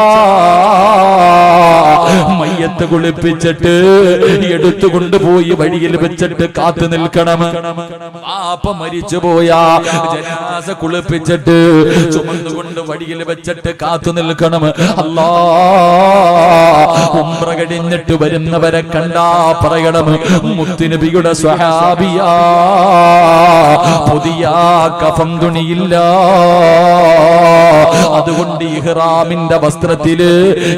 മയ്യത്ത് കുളിപ്പിച്ചിട്ട് എടുത്തുകൊണ്ടുപോയി വഴിയിൽ വെച്ചിട്ട് കാത്തു നിൽക്കണം. വാപ്പ മരിച്ചു പോയാ ജനാസ കുളിപ്പിച്ചിട്ട് ചുമന്നുകൊണ്ട് വഴിയിൽ വെച്ചിട്ട് കാത്തു നിൽക്കണം. അല്ലാ ഉംറ കഴിഞ്ഞിട്ട് വരുന്നവരെ കണ്ടാ പറയണം, മുത്തുനബിയുടെ സ്വഹാബിയാ, പുതിയ കഫൻ തുണിയില്ല. അതുകൊണ്ട് ഇഹ്റാമിന്റെ വസ്ത്രത്തില്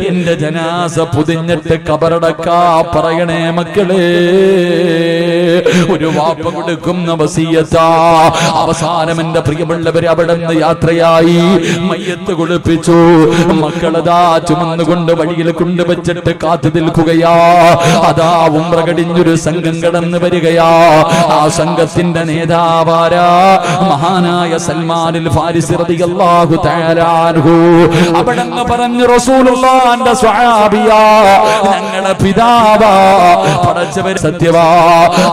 എന്റെ ജനാസ പൊതിഞ്ഞിട്ട് കബറടക്കാ പറയണേ മക്കളെ. ഒരു വാപ്പ കൊടുക്കുന്ന വസിയത്താ. അവസാനം എന്റെ പ്രിയമുള്ളവരെ അവിടെ നിന്ന് യാത്രയായി, മയ്യത്ത് കുളിപ്പിച്ചു, മക്കളതാ ചുമന്നുകൊണ്ട് വഴിയിൽ കൊണ്ടുവച്ചിട്ട് കാത്തു നിൽക്കുകയാ. അതാ ഉംറ കഴിഞ്ഞൊരു സംഘം കടന്നു വരികയാ. ആ സംഘത്തിന്റെ നേതാവാരാ? മഹാനായ സൽമാനുൽ ഫാരിസി റളിയല്ലാഹു തആല അൻഹു. അവിടെന്ന് പറഞ്ഞു, റസൂലുള്ളാഹിന്റെ സ്വഹാബിയാ, ഞങ്ങളുടെ പിതാവാ, പടച്ചവൻ സത്യവാ.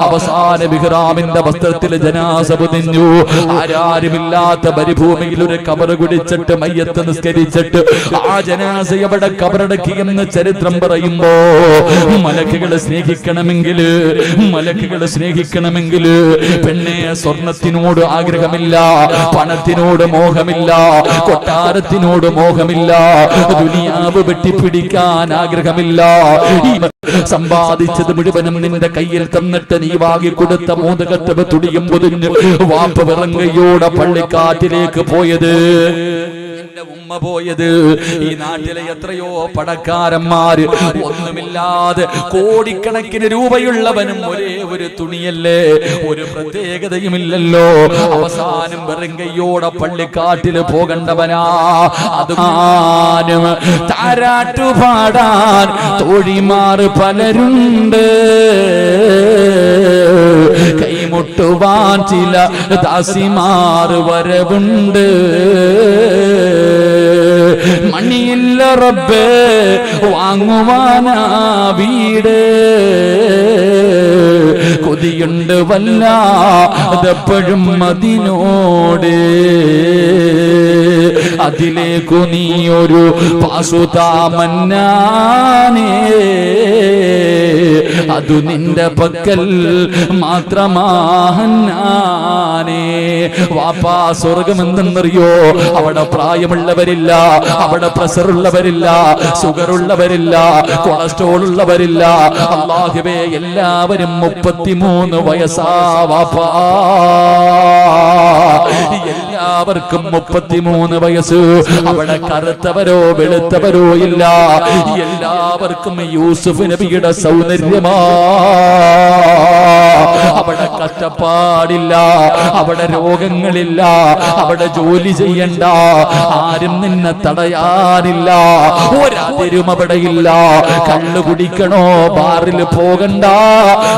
അവസാന ഇഹ്റാമിന്റെ വസ്ത്രത്തിൽ ജനാസ പൊതിഞ്ഞു. ആരാരുമില്ലാത്ത മരുഭൂമിയിൽ ഒരു കബർ കുടിച്ചിട്ട് മയ്യത്ത് നിസ്കരിച്ചിട്ട് ആ ജനാസ എവിടെ കബറടക്കിയെന്ന് ചരിത്രം പറയുമ്പോ, മലക്കുകളെ സ്നേഹിക്കണമെങ്കിൽ പെണ്ണെ സ്വർണത്തിനോട് ആഗ്രഹമില്ല, പണത്തിനോട് മോഹമില്ല, കൊട്ടാരത്തിനോട് മോഹമില്ല, ദുനിയാവ് വെട്ടിപ്പിടിക്കാൻ ആഗ്രഹമില്ല. സമ്പാദിച്ചത് മുഴുവനും നിന്റെ കയ്യിൽ തന്നിട്ട് നീ വാങ്ങിക്കൊടുത്ത മോദകത്തവ തുടിയും പൊതിഞ്ഞ് വാപ്പ വിറങ്ങയോടെ പള്ളിക്കാറ്റിലേക്ക് പോയത്, എന്റെ ഉമ്മ പോയത്. ഈ നാട്ടിലെ എത്രയോ പണക്കാരന്മാര് ഒന്നുമില്ലാതെ കോടിക്കണക്കിന് രൂപയുള്ളവനും ഒരേ ഒരു തുണിയല്ലേ, ഒരു പ്രത്യേകതയുമില്ലല്ലോ. അവസാനം വെറുങ്കയോടെ പള്ളിക്കാട്ടിൽ പോകണ്ടവനാ. അതും താരാട്ടുപാടാൻ തോഴിമാർ പലരുണ്ട്, കൈമുട്ടുവാൻ ചില ദാസിമാർ വരവുണ്ട്. മണിയില്ല റബ്ബേ വാങ്ങുവാനാ വീട്, കൊതിയുണ്ട് വല്ലാതെപ്പോഴും അതിനോട്, അതിലേക്കു നീ ഒരു പാസുതാ മന്നാനേ, അതു നിന്റെ പക്കൽ മാത്രമാഹന്നാനേ. വാപ്പാ സ്വർഗം എന്തെന്നറിയോ? അവിടെ പ്രായമുള്ളവരില്ല, അവിടെ പ്രഷറുള്ളവരില്ല, ഷുഗറുള്ളവരില്ല, കൊളസ്ട്രോൾ ഉള്ളവരില്ല. അല്ലാഹുവേ എല്ലാവരും 33 വയസ്സാ വാപ്പാ, എല്ലാവർക്കും 33 വയസ്സ്. അവിടെ കറുത്തവരോ വെളുത്തവരോ ഇല്ല, എല്ലാവർക്കും യൂസുഫ് നബിയുടെ സൗന്ദര്യമാ. അവിടെ കഷ്ടപ്പാടില്ല, അവിടെ രോഗങ്ങളില്ല, അവിടെ ജോലി ചെയ്യണ്ട, ആരും നിന്നെ തടയാനില്ല, ഒരതിരും അവിടെ ഇല്ല. കള്ളു കുടിക്കണോ ബാറിൽ പോകണ്ട,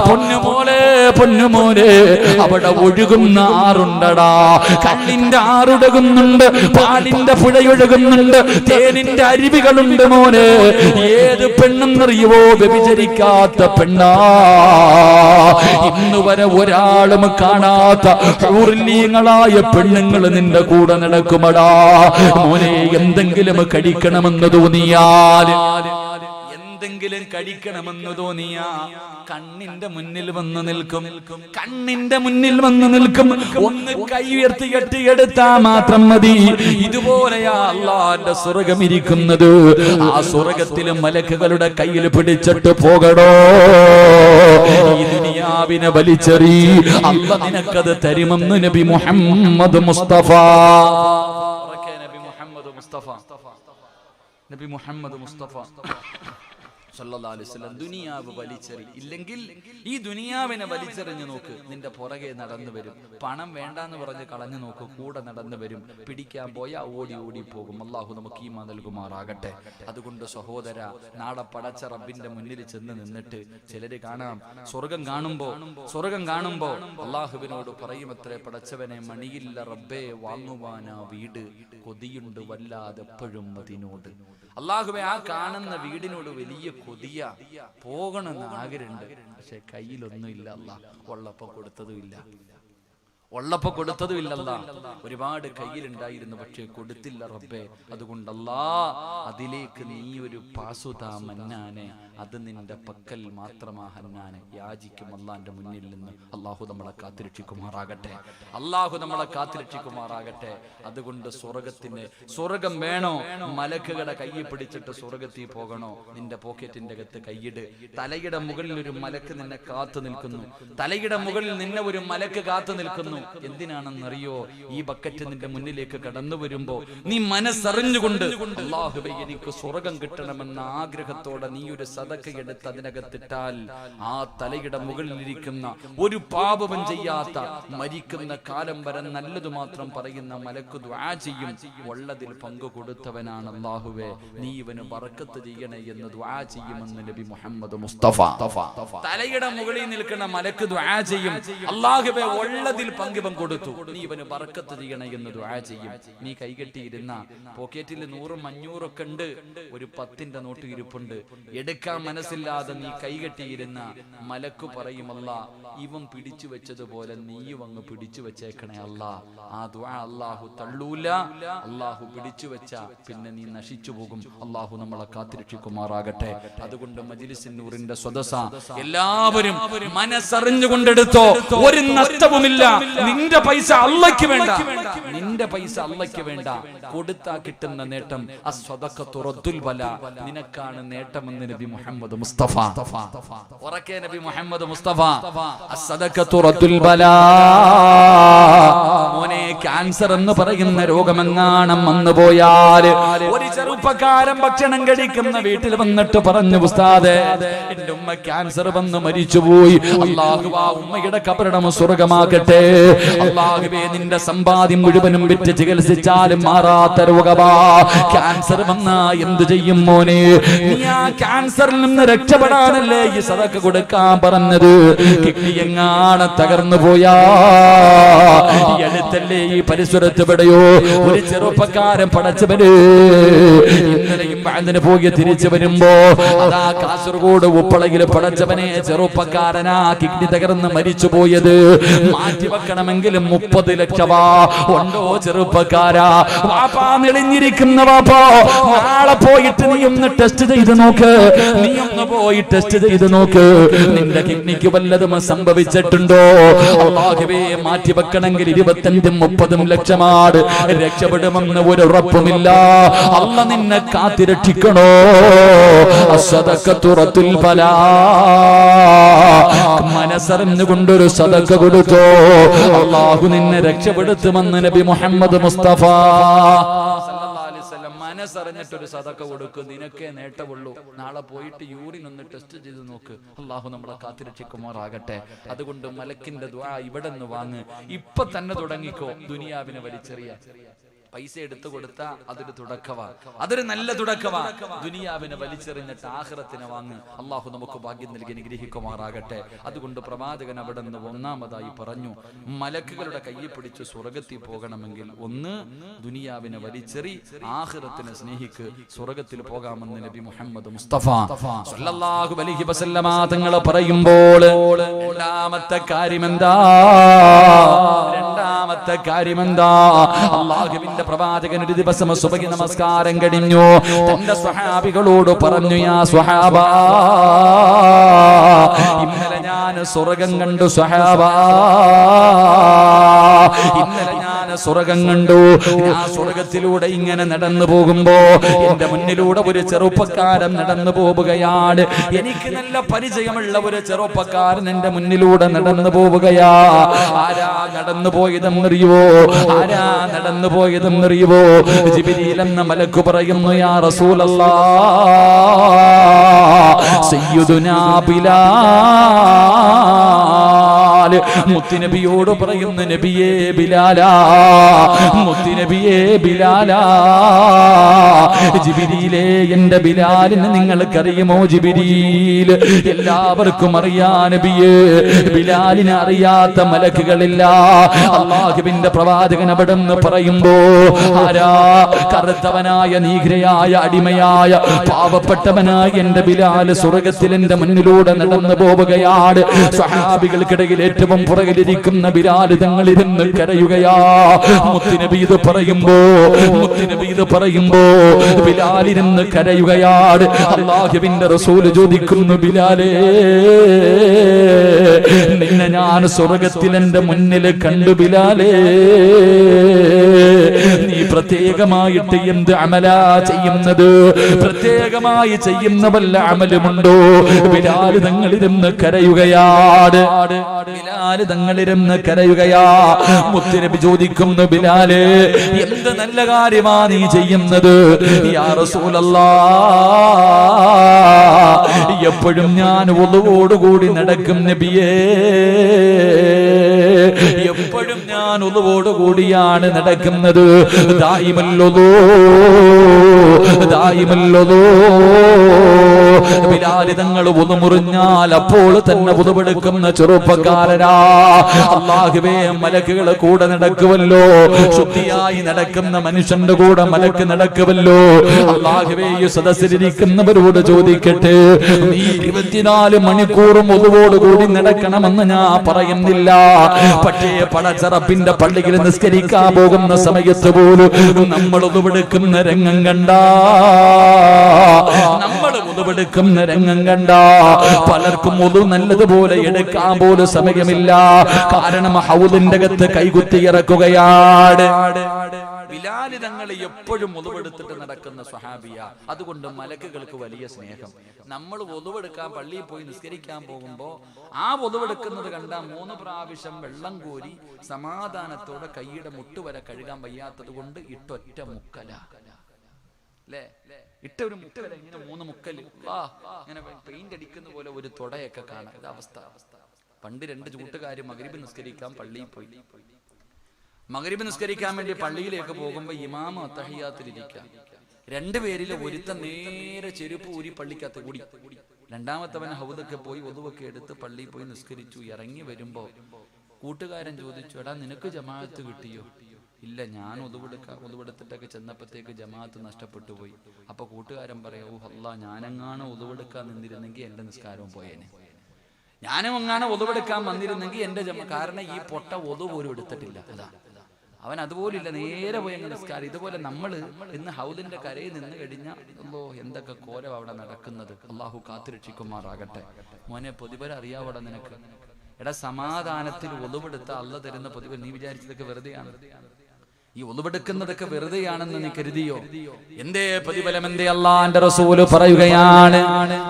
പൊന്നുമോളെ പൊന്നുമോനെ, അവിടെ ഒഴുകുന്ന ആറുണ്ടടാ. കള്ളിന്റെ ആറൊഴുകുന്നുണ്ട്, പാലിന്റെ പുഴയൊഴുകുന്നുണ്ട്, തേനിന്റെ അരുവികളുണ്ട് മോനെ. ഏത് പെണ്ണെന്നറിയുവോ? വ്യഭിചരിക്കാത്ത പെണ്ണാ. ഇന്ന് വരെ ഒരാളും കാണാത്ത ഹൂറിലീങ്ങളായ പെണ്ണുങ്ങൾ നിന്റെ കൂടെ നടക്കുമടാ മോനെ. എന്തെങ്കിലും കഴിക്കണമെന്ന് തോന്നിയാൽ, എന്തെങ്കിലും കഴിക്കണമെന്ന് തോന്നിയാ കണ്ണിന്റെ മുന്നിൽ വന്ന് നിൽക്കും, കണ്ണിന്റെ മുന്നിൽ വന്ന് നിൽക്കും. ഒന്ന് കൈ ഉയർത്തി കെട്ടിയെടുത്താ മാത്രം മതി. ഇതുപോലെയാ അല്ലാഹുവിന്റെ സ്വർഗ്ഗം ഇരിക്കുന്നത്. ആ സ്വർഗ്ഗത്തിലും മലക്കുകളുടെ കയ്യിൽ പിടിച്ചിട്ട് പോകടോ. ഈ ദുനിയാവിനെ വലിച്ചെറി, അല്ലാഹ് നിനക്കത് തരുമെന്ന് നബി മുഹമ്മദ് മുസ്തഫ. നബി മുഹമ്മദ് മുസ്തഫ, നബി മുഹമ്മദ് മുസ്തഫ സല്ലല്ലാഹു അലൈഹി വസല്ലം ദുനിയാവ് വലിച്ചെറി. ഇല്ലെങ്കിൽ ഈ ദുനിയാവിനെ വലിച്ചെറിഞ്ഞു നോക്ക്, നിന്റെ പുറകെ നടന്നു വരും. പണം വേണ്ടാന്ന് പറഞ്ഞ് കളഞ്ഞു നോക്ക്, കൂടെ നടന്നു വരും. പിടിക്കാൻ പോയാ ഓടി ഓടി പോകും. അല്ലാഹു നമുക്ക് ഈമാൻ നൽകുമാറാകട്ടെ. അതുകൊണ്ട് സഹോദര, നാളെ പടച്ച റബ്ബിന്റെ മുന്നിൽ ചെന്ന് നിന്നിട്ട് ചിലര് കാണാം, സ്വർഗം കാണുമ്പോ അല്ലാഹുവിനോട് പറയുമത്രേ, പടച്ചവനെ മണിയില്ല റബ്ബേ വാങ്ങുവാനാ വീട്, കൊതിയുണ്ട് വല്ലാതെ എപ്പോഴും അതിനോട്. അല്ലാഹുവേ ആ കാണുന്ന വീടിനോട് വലിയ കൊതിയ, പോകണമെന്ന് ആഗ്രഹമുണ്ട്, പക്ഷെ കയ്യിലൊന്നുമില്ല. അല്ലാഹ് ഉള്ളപ്പോ കൊടുത്തതുമില്ല. ഒരുപാട് കയ്യിലുണ്ടായിരുന്നു, പക്ഷെ കൊടുത്തില്ല റബ്ബേ. അതുകൊണ്ടല്ലാ അതിലേക്ക് നീ ഒരു പാസുതാ മന്നാനെ, അത് നിന്റെ പക്കൽ മാത്രമാ ഹന്നാനെ. യാചിക്കും അല്ലാഹുവിന്റെ മുന്നിൽ നിന്ന്. അല്ലാഹു നമ്മളെ കാത്തിരക്ഷിക്കുമാറാകട്ടെ, അല്ലാഹു നമ്മളെ കാത്തിരക്ഷിക്കുമാറാകട്ടെ. അതുകൊണ്ട് സ്വർഗം വേണോ? മലക്കുകളുടെ കയ്യിൽ പിടിച്ചിട്ട് സ്വർഗത്തിൽ പോകണോ? നിന്റെ പോക്കറ്റിന്റെ അകത്ത് കൈയിട്. തലയുടെ മുകളിൽ ഒരു മലക്ക് നിന്നെ കാത്തു നിൽക്കുന്നു, തലയുടെ മുകളിൽ നിന്നെ ഒരു മലക്ക് കാത്തു നിൽക്കുന്നു. എന്തിനാണെന്നറിയോ? ഈ ബക്കറ്റ് നിന്റെ മുന്നിലേക്ക് കടന്നു വരുമ്പോ നീ മനസ്സറിഞ്ഞുകൊണ്ട് അല്ലാഹുവേ എനിക്ക് സ്വർഗം കിട്ടണമെന്ന ആഗ്രഹത്തോടെ നീ ഒരു സദഖ എടുത്ത് അതിനകത്തിട്ടാൽ, ആ തലയുടെ മുകളിലിരിക്കുന്ന ഒരു പാപവും ചെയ്യാത്ത, മരിക്കുന്ന കാലം വരെ നല്ലത് മാത്രം പറയുന്ന മലക്ക് ദുആ ചെയ്യും. ഉള്ളതിൽ പങ്കു കൊടുത്തവനാണ് അല്ലാഹുവേ, നീ ഇവന് ബറക്കത്ത് ചെയ്യണേ എന്ന് ദുആ ചെയ്യുമെന്ന് നബി മുഹമ്മദ് മുസ്തഫ. തലയുടെ മുകളിൽ നിൽക്കുന്ന മലക്ക് ദുആ ചെയ്യും, അല്ലാഹുവേ ഉള്ളതിൽ പങ്കിവൻ കൊടുത്തു, നീ ഇവന് ബറക്കത്ത് ചെയ്യണേ എന്ന് ദുആ ചെയ്യും. നീ കൈകെട്ടിയിരുന്ന പോക്കറ്റിൽ 100 500 ഒക്കെ ഉണ്ട്, ഒരു 10ന്റെ നോട്ട് ഇരിപ്പുണ്ട്, എടുക്കാൻ മനസ്സില്ലാതെ നീ കൈകെട്ടിയിരുന്ന മലക്ക് പറയും, അല്ലാ ഇവൻ പിടിച്ചു വെച്ചതുപോലെ നീയും അങ്ങ് പിടിച്ചു വെച്ചേക്കണേ അല്ലാ. ആ ദുആ അല്ലാഹു തള്ളൂല. അല്ലാഹു പിടിച്ചു വെച്ച പിന്നെ നീ നശിച്ചു പോകും. അല്ലാഹു നമ്മളെ കാത്തിരക്ഷിക്കുമാറാകട്ടെ. അതുകൊണ്ട് മജ്ലിസിൻ നൂറിന്റെ സദസ്സ എല്ലാവരും മനസ്സറിഞ്ഞുകൊണ്ടെടുത്തോ, ഒരു നഷ്ടവുമില്ല. നിന്റെ പൈസ അല്ലാഹ്ക്ക് വേണ്ട, നിന്റെ പൈസ അല്ലാഹ്ക്ക് വേണ്ട. കൊടുത്താ കിട്ടുന്ന നേട്ടം അസ്സദഖത്തു റദ്ദുൽ ബലാ, നിനക്കാണ് നേട്ടമെന്ന് നബി മുഹമ്മദ് മുസ്തഫ. ഉറക്കെ നബി മുഹമ്മദ് മുസ്തഫ, അസ്സദഖത്തു റദ്ദുൽ ബലാ. മോനെ, ക്യാൻസർ എന്ന് പറയുന്ന രോഗമെങ്ങാണം വന്നു പോയാൽ ഒരു ചെറുപ്പക്കാരൻ ഭക്ഷണം കഴിക്കുന്ന വീട്ടിൽ വന്നിട്ട് പറഞ്ഞു, ഉസ്താദേ എന്റെ ഉമ്മ ക്യാൻസർ വന്ന് മരിച്ചുപോയി, അല്ലാഹു ആ ഉമ്മയുടെ ഖബറിടം സ്വർഗ്ഗമാക്കട്ടെ. അല്ലാഹുവേ നിന്റെ സമ്പാദ്യം മുഴുവനും വിറ്റ് ചികിത്സിച്ചാലും മാറാത്ത രോഗമാ ക്യാൻസർ വന്നാ എന്തു ചെയ്യും മോനെ? നീ ആ ക്യാൻസറിൽ നിന്ന് രക്ഷപ്പെടാനല്ലേ ഈ സദഖ കൊടുക്കാൻ പറഞ്ഞത്? കിഡ്നി എങ്ങാണ് തകർന്നു പോയാ ഈ അടുത്തല്ലേ ഈ പരിസരത്ത് എവിടെയോ ഒരു ചെറുപ്പക്കാരൻ പടച്ചവന് ഇന്നലെയും അതിന് പോയി തിരിച്ചു വരുമ്പോ അതാ കാസർഗോഡ് ഉപ്പളയിൽ പടച്ചവനെ ചെറുപ്പക്കാരനാ കിഡ്നി തകർന്ന് മരിച്ചു പോയത്. മാറ്റിവെക്കണമെങ്കിലും 30 ലക്ഷമാ. ഉണ്ടോ ചെറുപ്പക്കാരാ? വാപ്പാ നെളിഞ്ഞിരിക്കുന്ന വാപ്പാ, നാളെ പോയിട്ട് നീ ഒന്ന് ടെസ്റ്റ് ചെയ്ത് നോക്ക്. നീ ഒന്ന് പോയി ടെസ്റ്റ് ചെയ്ത് നോക്ക്. നിന്റെ കിഡ്നിക്ക് വല്ലതും സംഭവിച്ചിട്ടുണ്ടോ? അല്ലാഹുവേ മാറ്റിവെക്കണമെങ്കിൽ 25-30 ലക്ഷമാണ്. രക്ഷപ്പെടുമെന്ന് ഒരു ഉറപ്പുമില്ല. അല്ലാഹ് നിന്നെ കാത്തിരക്ഷിക്കണോ? അസ്സദഖത്തുറത്തുൽ ബലാ. മനസ്സറിഞ്ഞുകൊണ്ടൊരു സദഖ കൊടുത്തോ, അല്ലാഹു നിന്നെ രക്ഷപ്പെടുത്തുമെന്ന് നബി മുഹമ്മദ് മുസ്തഫ സല്ലല്ലാഹു അലൈഹി വസല്ലം. മനസ്സറിഞ്ഞിട്ടൊരു സദഖ കൊടുക്കും, നിനക്കേ നേട്ടമുള്ളൂ. നാളെ പോയിട്ട് യൂറിൻ ഒന്ന് ടെസ്റ്റ് ചെയ്ത് നോക്ക്. അല്ലാഹു നമ്മളെ കാത്തിരക്ഷിക്കുമാറാകട്ടെ. അതുകൊണ്ട് മലക്കിന്റെ ദുആ ഇവിടെ നിന്ന് വാങ്ങ്. ഇപ്പൊ തന്നെ തുടങ്ങിക്കോ ദുനിയാവിനെ വലിച്ചെറിയാൻ. പൈസ എടുത്തു കൊടുത്ത അതൊരു തുടക്കവാ, അതൊരു നല്ല തുടക്കവാ. ദുനിയാവിനെ വലിച്ചെറിഞ്ഞിട്ട് ആഖിറത്തിനെ വാങ്ങ്. അള്ളാഹു നമുക്ക് ഭാഗ്യം നൽകി അനുഗ്രഹിക്കുമാറാകട്ടെ. അതുകൊണ്ട് പ്രവാചകൻ അവിടെ നിന്ന് ഒന്നാമതായി പറഞ്ഞു, മലക്കുകളുടെ കയ്യിൽ പിടിച്ച് സ്വർഗത്തിൽ പോകണമെങ്കിൽ ഒന്ന് ദുനിയാവിനെ വലിച്ചെറി, ആഖിറത്തിനെ സ്നേഹിക്ക്, സ്വർഗത്തിൽ പോകാമെന്ന് നബി മുഹമ്മദ് മുസ്തഫ സല്ലല്ലാഹു അലൈഹി വസല്ലമ തങ്ങൾ പറയുമ്പോൾ രണ്ടാമത്തെ കാര്യമെന്താ? അല്ലാഹുവിന്റെ പ്രവാചകൻ ഒരു ദിവസം സുബഹി നമസ്കാരം കഴിഞ്ഞു. തന്റെ സ്വഹാബികളോട് പറഞ്ഞു, യാ സ്വഹാബാ, ഇന്നലെ ഞാൻ സ്വർഗം കണ്ടു. സ്വഹാബാ, ഇന്നലെ ഞാൻ സ്വർഗം കണ്ടു. ഞാൻ സ്വർഗത്തിലൂടെ ഇങ്ങനെ നടന്നു പോകുമ്പോ എന്റെ മുന്നിലൂടെ ഒരു ചെറുപ്പക്കാരൻ നടന്നു പോവുകയാണ്. എനിക്ക് നല്ല പരിചയമുള്ള ഒരു ചെറുപ്പക്കാരൻ എന്റെ മുന്നിലൂടെ നടന്നു പോവുകയാ. ആരാ നടന്നു പോയതെന്നറിയുവോ? ആരാ നടന്നു പോയതെന്നറിയുവോ? ജിബ്രീൽ എന്ന മലക്ക് പറയുന്നു, യാ റസൂലല്ലാഹ്, സയ്യിദുനാ ബിലാൽ. മുത്തുനബിയോട് പറയുന്നു, നബിയേ ബിലാലാ, മുത്തുനബിയേ ബിലാലാ. ജിബ്രീലേ, എന്റെ ബിലാലിനെ നിങ്ങൾക്കറിയുമോ? ജിബ്രീൽ, എല്ലാവർക്കും അറിയാ നബിയേ. ബിലാലിനെ അറിയാത്ത മലക്കുകളില്ല. അല്ലാഹുവിന്റെ പ്രവാചകൻ അവിടെ നിന്ന് പറയുമ്പോ ആരാ? കറുത്തവനായ നീഗ്രയായ അടിമയായ പാവപ്പെട്ടവനായ എന്റെ ബിലാൽ സ്വർഗത്തിൽ എന്റെ മുന്നിലൂടെ നടന്നു പോവുകയാണ്. സ്വഹാബികൾക്കിടയിൽ ഏറ്റവും പുറകിലിരിക്കുന്ന ബിലാൽ തങ്ങളിരുന്ന് കരയുകയാ. മുത്തുനബി ഇത് പറയുമ്പോ ബിലാലിരുന്ന് കരയുകയാണ്. അല്ലാഹുവിന്റെ റസൂൽ ചോദിക്കുന്നു, ബിലാലേ, നിന്നെ ഞാൻ സ്വർഗത്തിൽ എന്റെ മുന്നിൽ കണ്ടു ബിലാലേ, നീ പ്രത്യേകമായിട്ട് എന്ത് അമലാ ചെയ്യുന്നത്? പ്രത്യേകമായി ചെയ്യുന്ന വല്ല അമലുമുണ്ടോ? ബിലാൽ തങ്ങളിരുന്ന് കരയുകയാണ്. ബിലാൽ തങ്ങളിരുന്ന് കരയുകയാ. മുത്തുനബി ചോദിക്കുന്നു, ബിലാലേ, എന്ത് നല്ല കാര്യമാ നീ ചെയ്യുന്നത്? യാ റസൂലല്ലാഹ്, എപ്പോഴും ഞാൻ വുളുവോടുകൂടി നടക്കും നബിയേ. എപ്പോഴും ഞാൻ ഉളുവോടുകൂടിയാണ് നടക്കുന്നത്. ബിലാൽ തങ്ങൾ ഉളുമുറിഞ്ഞാൽ അപ്പോൾ തന്നെ ഉളുവെടുക്കുന്ന ചെറുപ്പക്കാരനാ. അല്ലാഹുവേ, മലക്കുകൾ കൂടെ നടക്കുമല്ലോ. ശുദ്ധിയായി നടക്കുന്ന മനുഷ്യന്റെ കൂടെ മലക്ക് നടക്കുമല്ലോ. അല്ലാഹുവേ, ഈ സദസ്സിലിരിക്കുന്നവരോട് ചോദിക്കട്ടെ, നീ 24 മണിക്കൂറും ഉളുവോടുകൂടി നടക്കണമെന്ന് ഞാൻ പറയുന്നില്ല. പക്ഷേ പടച്ചറപ്പിന്റെ പള്ളിയിൽ നിസ്കരിക്കാൻ പോകുന്ന സമയത്ത് പോലും നമ്മൾ ഉളുവെടുക്കുന്ന രംഗം കണ്ട പലർക്കും ഉളു നല്ലതുപോലെ എടുക്കാൻ പോലും സമയമില്ല. കാരണം ഹൗദിന്റെ അകത്ത് കൈകുത്തി ഇറക്കുകയാണ്. ബിലാൽ തങ്ങൾ എപ്പോഴും ഉളുവെടുത്തിട്ട് നടക്കുന്ന സ്വഹാബിയ. അതുകൊണ്ട് മലക്കുകൾക്ക് വലിയ സ്നേഹം. നമ്മൾ ഉളുവെടുക്കാൻ പള്ളിയിൽ പോയി നിസ്കരിക്കാൻ പോകുമ്പോ ആ ഉളുവെടുക്കുന്നത് കണ്ട 3 പ്രാവശ്യം വെള്ളം കോരി സമാധാനത്തോടെ കൈയുടെ മുട്ടുവരെ കഴുകാൻ വയ്യാത്തത് കൊണ്ട് ഇട്ടൊറ്റ മുക്കല, അല്ലേ? ഇട്ട ഒരു മുക്കല, ഇങ്ങനെ 3 മുക്കല്, ഇങ്ങനെ പെയിന്റ് അടിക്കുന്ന പോലെ ഒരു തുടയൊക്കെ കാണാം. ഇത് അവസ്ഥ. പണ്ട് 2 കൂട്ടുകാർ മഗ്രിബ് നിസ്കരിക്കാൻ പള്ളിയിൽ പോയി. മഗ്രിബ് നിസ്കരിക്കാൻ വേണ്ടി പള്ളിയിലേക്ക് പോകുമ്പോൾ ഇമാം അത്തഹിയ്യാത്തിലിരിക്കുക. 2 പേരിൽ ഒരുത്തൻ നേരെ ചെരുപ്പ് ഊരി പള്ളിക്കകത്ത് കൂടി. രണ്ടാമത്തവൻ ഹൗദൊക്കെ പോയി ഒതുവൊക്കെ എടുത്ത് പള്ളിയിൽ പോയി നിസ്കരിച്ചു. ഇറങ്ങി വരുമ്പോ കൂട്ടുകാരൻ ചോദിച്ചു, എടാ നിനക്ക് ജമാഅത്ത് കിട്ടിയോ? ഇല്ല, ഞാൻ ഒതുവെടുത്തിട്ടൊക്കെ ചെന്നപ്പോഴത്തേക്ക് ജമാഅത്ത് നഷ്ടപ്പെട്ടു പോയി. അപ്പൊ കൂട്ടുകാരൻ പറയാ, ഓ അല്ലാ, ഞാനെങ്ങാണ് ഒതുവെടുക്കാൻ നിന്നിരുന്നെങ്കിൽ എന്റെ നിസ്കാരവും പോയേനെ. ഞാനും എങ്ങാണ് ഒതുവെടുക്കാൻ വന്നിരുന്നെങ്കിൽ എന്റെ കാരണം ഈ പൊട്ട ഒതു പോലും എടുത്തിട്ടില്ല. അതാ അവൻ അതുപോലില്ല, നേരെ പോയി അങ്ങ് നിസ്കാരം. ഇതുപോലെ നമ്മൾ ഇന്ന് ഹൗദിന്റെ കരയിൽ നിന്ന് കഴിഞ്ഞാൽ എന്തൊക്കെ കോലം അവിടെ നടക്കുന്നത്. അള്ളാഹു കാത്തുരക്ഷിക്കുമാറാകട്ടെ. മോനെ, പ്രതിഫലം അറിയാവോടെ നിനക്ക്? എടാ, സമാധാനത്തിൽ ഒതുവെടുത്ത അള്ള തരുന്ന പ്രതിഫലം നീ വിചാരിച്ചതൊക്കെ വെറുതെയാണ്. ഈ ഒതുവെടുക്കുന്നതൊക്കെ വെറുതെയാണെന്ന് നീ കരുതിയോ? എന്തേ പ്രതിഫലം? എന്തേ? അല്ലാഹുവിന്റെ റസൂൽ പറയുകയാണ്,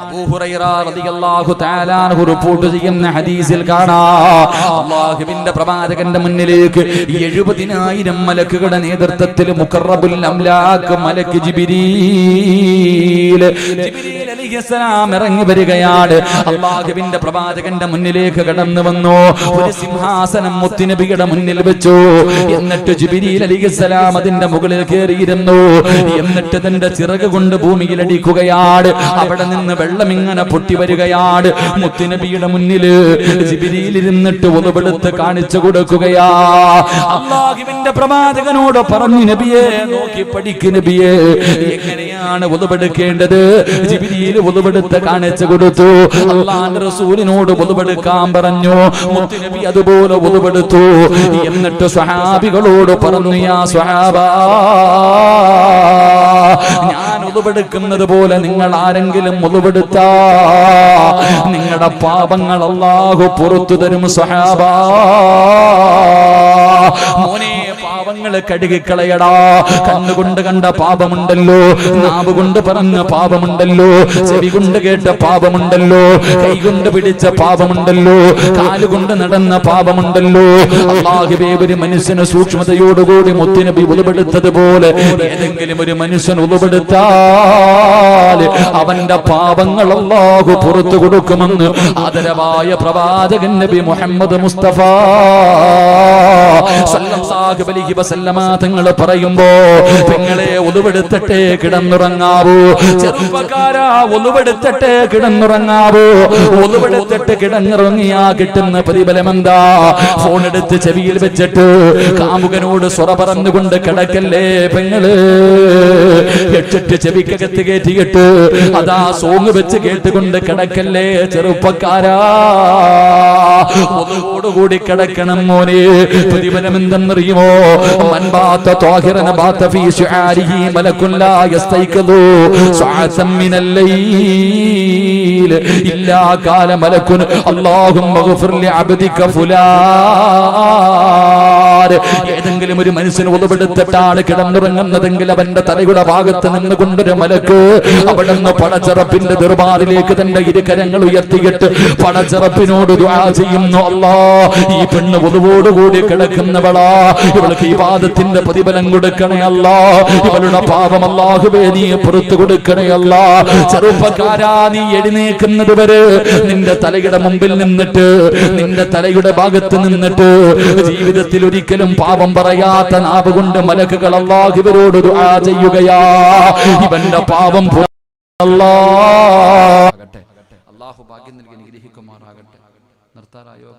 അബൂ ഹുറൈറ റളിയല്ലാഹു തആല അൻഹു റിപ്പോർട്ട് ചെയ്യുന്ന ഹദീസിൽ കാണാം, അല്ലാഹുവിന്റെ പ്രവാചകന്റെ മുന്നിലേക്ക് 70,000 മലക്കുകളുടെ നേതൃത്വത്തിൽ മുഖറബുൽ അംലാക്ക് മലക്ക് ജിബ്രീൽ അലൈഹിസ്സലാം ഇറങ്ങി വരികയാണ്. അല്ലാഹുവിന്റെ പ്രവാചകന്റെ മുന്നിലേക്ക് കടന്നു വന്നു. ഒരു സിംഹാസനം മുത്തുനബിയുടെ മുന്നിൽ വെച്ചു. എന്നിട്ട് ജിബ്രീൽ അലൈഹിസ്സലാം അതിന്റെ മുകളിൽ കയറിയിരുന്നു. എന്നിട്ട് തന്റെ ചിറക് കൊണ്ട് ഭൂമിയിൽ അടിക്കുകയാണ്. അവിടെ നിന്ന് വെള്ളം ഇങ്ങനെ പൊട്ടി വരികയാണ്. മുത്തുനബിയുടെ മുന്നില് ജിബ്രീൽ ഇരുന്നിട്ട് ഒതുവെടുത്ത് കാണിച്ചു കൊടുക്കുകയാ. അല്ലാഹുവിന്റെ പ്രവാചകനോട് പറഞ്ഞു, നബിയെ നോക്കി പഠിക്ക് നബിയെ, എങ്ങനെയാണ് ഒതുവെടുക്കേണ്ടത്? ജിബ്രീൽ ഒതുവെടുത്ത് കാണിച്ചു കൊടുത്തു. അല്ലാഹുവിന്റെ റസൂലിനോട് ഒതുവെടുക്കാൻ പറഞ്ഞു. മുത്തുനബി അതുപോലെ ഒതുവെടുത്തു. എന്നിട്ട് സ്വഹാബികളോട് പറഞ്ഞു, യാ സ്വഹാബാ, ഞാൻ ഒതുവെടുക്കുന്നത് പോലെ നിങ്ങൾ ആരെങ്കിലും ഒതുവെടുത്താ നിങ്ങളുടെ പാപങ്ങൾ അല്ലാഹു പുറത്തു തരും സ്വഹാബാ. മോനെ, പാപങ്ങള് കഴുകിക്കളയടാ. കണ്ണുകൊണ്ട് കണ്ട പാപമുണ്ടല്ലോ, നാവ് കൊണ്ട് പറഞ്ഞ പാപമുണ്ടല്ലോ, ചെവി കൊണ്ട് കേട്ട പാപമുണ്ടല്ലോ, കൈകൊണ്ട് പിടിച്ച പാപമുണ്ടല്ലോ, കാലുകൊണ്ട് നടന്ന പാപമുണ്ടല്ലോ. അല്ലാഹുവേ, ഒരു മനുഷ്യന് സൂക്ഷ്മതയോടുകൂടി മുത്തുനബി ഉളവെടുത്തതുപോലെ ഏതെങ്കിലും ഒരു മനുഷ്യൻ ഉളവെടുത്താൽ അവന്റെ പാപങ്ങൾ അല്ലാഹു പുറത്തു കൊടുക്കുമെന്ന് ആദരവായ പ്രവാചകൻ നബി മുഹമ്മദ് മുസ്തഫ സല്ലല്ലാഹു അലൈഹി വസല്ലമ തങ്ങൾ പറയുമ്പോ, പെങ്ങളെ ഉളവെടുത്തിട്ടേ കിടന്നുറങ്ങാവൂ. ചെറുപ്പക്കാരാ, ഉളവെടുത്തിട്ടേ കിടന്നുറങ്ങാവൂ. ഉളവെടുത്തിട്ട് കിടന്നുറങ്ങിയാ കിട്ടുന്ന പ്രതിഫലം എന്താ? ഫോൺ എടുത്ത് ചെവിയിൽ വെച്ചിട്ട് കാമുകനോട് സ്വറ പറഞ്ഞുകൊണ്ട് കിടക്കല്ലേ പെങ്ങള്. എട്ടിട്ട് ചെവിക്കകത്ത് കയറ്റിയിട്ട് അതാ സോങ് വെച്ച് കേട്ടുകൊണ്ട് കിടക്കല്ലേ ചെറുപ്പക്കാരാ. ഒന്നുകൂടി കിടക്കണം മോനെ. പ്രതിഫലം എന്തെന്നറിയുമോ? മൻബാത്ത ത്വാഹിറന ബാത്ത ഫീ ശുആരിഹി മലകുൻ ലാ യസ്തൈഖദു സഅതൻ മിനൽ ലൈൽ ഇല്ലാ ഖാല മലകുൻ അല്ലാഹുമ്മ ഗ്ഫിർ ലി അബ്ദിക ഫുലാൻ. ഏതെങ്കിലും ഒരു മനുഷ്യന് ഉളവെടുത്തിട്ടാണ് കിടന്നുറങ്ങുന്നതെങ്കിൽ അവന്റെ തലയുടെ ഭാഗത്ത് നിന്നുകൊണ്ടൊരു മലക്ക് അവിടെ നിന്ന് പടച്ചറപ്പിന്റെ ദർബാറിലേക്ക് തന്റെ ഇരുകരങ്ങൾ ഉയർത്തിയിട്ട് പടച്ചറപ്പിനോട് ദുആ ചെയ്യുന്നു, അല്ലാ, ഈ പെണ്ണ് ഉളവോടുകൂടി കിടക്കുന്നവളാ, ഇവൾക്ക് ഇബാദത്തിന്റെ പ്രതിഫലം കൊടുക്കണേ അല്ലാ, ഇവളുടെ പാപം അല്ലാഹുവേ നീ പുറത്തു കൊടുക്കണേ അല്ലാ. ചെറുപ്പക്കാരാ, നീ എഴുന്നേക്കുന്നത് വരെ നിന്റെ തലയുടെ മുമ്പിൽ നിന്നിട്ട്, നിന്റെ തലയുടെ ഭാഗത്ത് നിന്നിട്ട് ജീവിതത്തിൽ ഒരിക്കലും പാപം പറയാത്ത നാവ് കൊണ്ട് മലക്കുകൾ അല്ലാഹുവിനോട് ദുആ ചെയ്യുകയാ. ഇവന്റെ പാപം അല്ലാഹു ഭാഗ്യം നൽകി അനുഗ്രഹിക്കുമാറാകട്ടെ. നിർത്താറായോ?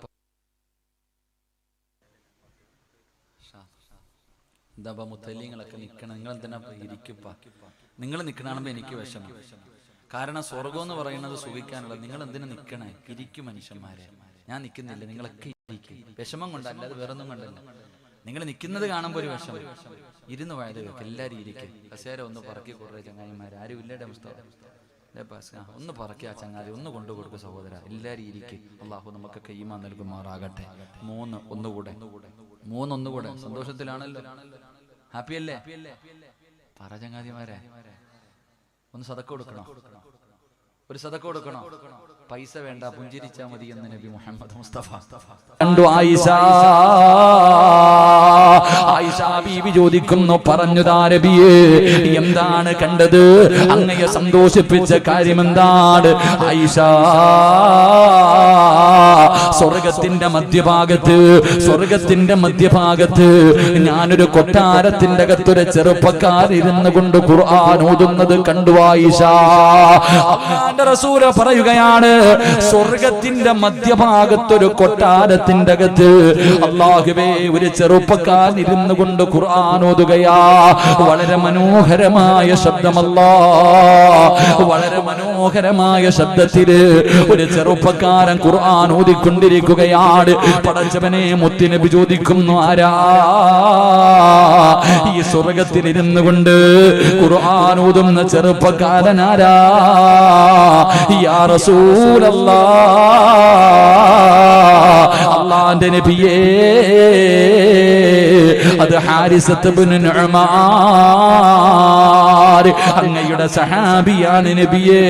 എന്താ മുത്തല്ലിങ്ങളൊക്കെ നിൽക്കണം? നിങ്ങൾ എന്തിനാ ഇരിക്കുപ്പ? നിങ്ങൾ നിൽക്കണമെങ്കിൽ എനിക്ക് വിഷമം. കാരണം സ്വർഗം എന്ന് പറയുന്നത് സുഖിക്കാനുള്ളത്. നിങ്ങൾ എന്തിനാ നിൽക്കണേ? ഇരിക്കും മനുഷ്യന്മാരെ. ഞാൻ നിൽക്കുന്നില്ല, നിങ്ങളൊക്കെ ഇരിക്കും. വിഷമം കൊണ്ടല്ല, അത് വേറൊന്നും കൊണ്ടല്ല. നിങ്ങൾ നിൽക്കുന്നത് കാണുമ്പോൾ ഒരു വിഷമം. ഇരുന്ന് വയത് വെക്ക്, എല്ലാവരും ഇരിക്കും. കസേര ഒന്ന് പറക്കി കുറേ ചങ്ങായിമാർ ആരും ഇല്ലേടെ അവസ്ഥ. ഒന്ന് പറക്കിയ ചങ്ങാതി ഒന്ന് കൊണ്ടുകൊടുക്കും സഹോദര. എല്ലാവരും ഇരിക്കും. അള്ളാഹു നമുക്കൊക്കെ ഈമാൻ നൽകുമാറാകട്ടെ. 3 ഒന്നുകൂടെ, 3 ഒന്നുകൂടെ. സന്തോഷത്തിലാണല്ലോ? ഹാപ്പിയല്ലേ? പറ ചങ്ങാതിമാരെ, ഒന്ന് സദക്ക കൊടുക്കണോ? ഒരു സദക്ക കൊടുക്കണോ? പൈസ വേണ്ട, പുഞ്ചിരിച്ചാ മതി എന്ന് നബി മുഹമ്മദ് മുസ്തഫ. കണ്ടു ആയിഷ ബീവി ചോദിക്കുന്നു, പറഞ്ഞുതാ നബിയേ, എന്താണ് കണ്ടത്? അങ്ങയെ സന്തോഷിപ്പിച്ച കാര്യം എന്താണ്? ആയിഷ സ്വർഗത്തിന്റെ മധ്യഭാഗത്ത് ഞാനൊരു കൊട്ടാരത്തിന്റെ അകത്തൊരു ചെറുപ്പക്കാരിരുന്നു കൊണ്ട് ഖുർആൻ ഓതുന്നത് കണ്ടു ആയിഷ. അല്ലാഹുവിന്റെ റസൂൽ പറയുകയാണ്, സ്വർഗത്തിന്റെ മധ്യഭാഗത്തൊരു കൊട്ടാരത്തിന്റെ അകത്ത് അല്ലാഹുവേ ഒരു ചെറുപ്പക്കാരൻ ഇരുന്നു കൊണ്ട് ഖുർആൻ ഓതുകയാ. വളരെ മനോഹരമായ ശബ്ദമല്ലാ, വളരെ മനോഹരമായ ശബ്ദത്തില് ഒരു ചെറുപ്പക്കാരൻ ഖുർആൻ ഓതിക്കൊണ്ടിരിക്കുകയാണ്. പടച്ചവനെ, മുത്തുനബി ചോദിക്കുന്നു, ആരാ ഈ സ്വർഗത്തിൽ ഇരുന്നു കൊണ്ട് ഖുർആൻ ഓതുന്ന ചെറുപ്പക്കാരൻ ആരാ? യാ റസൂലല്ലാഹ്, അല്ലാഹുവിന്റെ നബിയേ, അത് ഹാരിസത്ത് ഇബ്നു നുഅ്മാൻ, അങ്ങയുടെ സഹാബിയാണ് നബിയേ,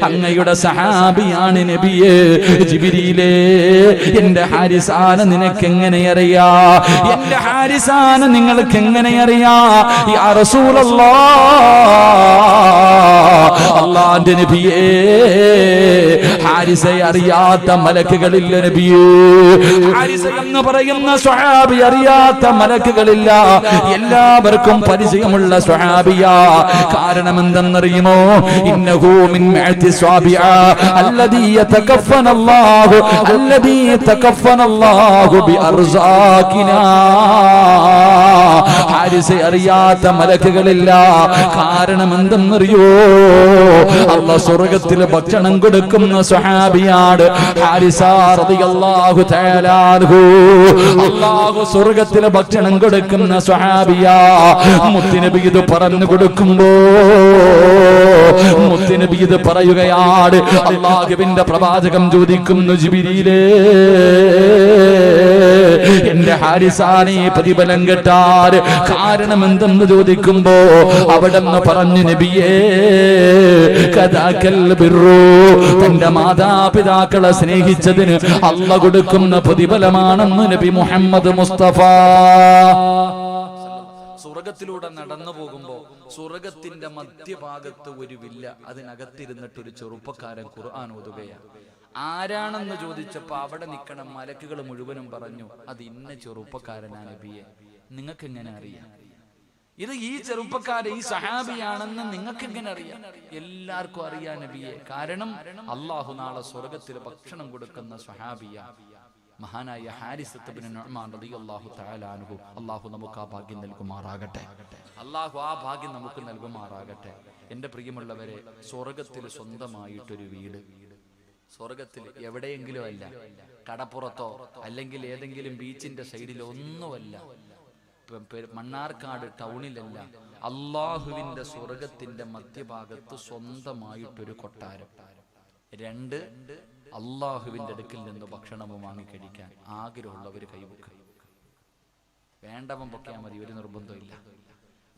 അങ്ങയുടെ സഹാബിയാണ് നബിയേ. ജിബ്രീലേ, എന്റെ ഹാരിസാന നിനക്ക് എങ്ങനെ അറിയാ? എന്റെ ഹാരിസാന നിങ്ങൾക്ക് എങ്ങനെ അറിയാ? യാ റസൂലല്ലാഹ്, അല്ലാഹുവിന്റെ നബിയേ, ഹാരിസയെ അറിയാത്ത മലക്കുകളില്ല നബിയേ. ഹാരിസ എന്ന് പറയുന്ന സ്വഹാബി അറിയാത്ത മലക്കുകളില്ല, എല്ലാവർക്കും പരിചയമുള്ള സ്വഹാബിയാ. കാരണം എന്തെന്നറിയുമോ? ഇന്നഹു മിൻ മഅതി സ്വാബിഅ അല്ലദീ യതകഫനല്ലാഹു ബിഅർസാഖിനാ. ഹാരിസയെ അറിയാത്ത മലക്കുകളില്ല. കാരണം എന്തെന്നറിയോ? അല്ലാഹു സ്വർഗ്ഗത്തിൽ ഭക്ഷണം കൊടുക്കുന്ന സ്വഹാബിയാണ് ഹാരിസ റളിയല്ലാഹു തആല അൻഹു. അല്ലാഹു സ്വർഗ്ഗത്തിൽ ഭക്ഷണം കൊടുക്കുന്ന സ്വഹാബിയാ. മുത്തുനബി ഇത് പറഞ്ഞു കൊടുക്കുമ്പോ മുത്തുനബി ഇത് പറയുകയാണ്. അല്ലാഹുവിന്റെ പ്രവാചകൻ ചോദിക്കുന്നു, ജിബ്രീലേ, എന്റെ ഹാരിസാനെ പ്രതിഫലം കിട്ടാൻ കാരണം എന്തെന്ന് ചോദിക്കുമ്പോ അവിടെന്ന് പറഞ്ഞു, നബിയേ, കദാകൽ ബിർറു, തന്റെ മാതാപിതാക്കളെ സ്നേഹിച്ചതിന് അല്ലാഹു കൊടുക്കുന്ന പ്രതിഫലമാണെന്ന് നബി മുഹമ്മദ് മുസ്തഫ. സ്വർഗത്തിലൂടെ നടന്നു പോകുമ്പോ സ്വർഗത്തിന്റെ മധ്യഭാഗത്ത് ഒരു വില്ല, അതിനകത്തിരുന്നിട്ട് ഒരു ചെറുപ്പക്കാരൻ ഖുർആൻ ഓതുകയാണ്. ആരാണെന്ന് ചോദിച്ചപ്പോ അവിടെ നിൽക്കണ മലക്കുകൾ മുഴുവനും പറഞ്ഞു, അത് ഇന്ന ചെറുപ്പക്കാരനാ നബിയെ. നിങ്ങൾക്ക് എങ്ങനെ അറിയാം? ഇത് ഈ ചെറുപ്പക്കാരൻ ഈ സഹാബിയാണെന്ന് നിങ്ങൾക്ക് എങ്ങനെ അറിയാം? എല്ലാവർക്കും അറിയാം നബിയെ. കാരണം അല്ലാഹു നാളെ സ്വർഗത്തിൽ ഭക്ഷണം കൊടുക്കുന്ന സഹാബിയ മഹാനായ ഹാരിസത്ത് ഇബ്നു നുഅ്മാൻ റളിയല്ലാഹു തആല അൻഹു. അല്ലാഹു നമുക്ക് ആ ഭാഗ്യം നൽകുമാറാകട്ടെ. അല്ലാഹു ആ ഭാഗ്യം നമുക്ക് നൽകുമാറാകട്ടെ. എൻ്റെ പ്രിയമുള്ളവരെ, സ്വർഗത്തിൽ സ്വന്തമായിട്ടൊരു വീട്, സ്വർഗത്തിൽ എവിടെയെങ്കിലും അല്ല, കടപ്പുറത്തോ അല്ലെങ്കിൽ ഏതെങ്കിലും ബീച്ചിന്റെ സൈഡിലോ ഒന്നുമല്ല, മണ്ണാർക്കാട് ടൗണിലല്ല, അള്ളാഹുവിന്റെ സ്വർഗത്തിന്റെ മധ്യഭാഗത്ത് സ്വന്തമായിട്ടൊരു കൊട്ടാരം. 2, അള്ളാഹുവിന്റെ അടുക്കിൽ നിന്ന് ഭക്ഷണവും വാങ്ങിക്കഴിക്കാൻ ആഗ്രഹമുള്ളവർ കൈവക്കും. വേണ്ടവൻ പൊക്കിയാൽ മതി, ഒരു നിർബന്ധമില്ല.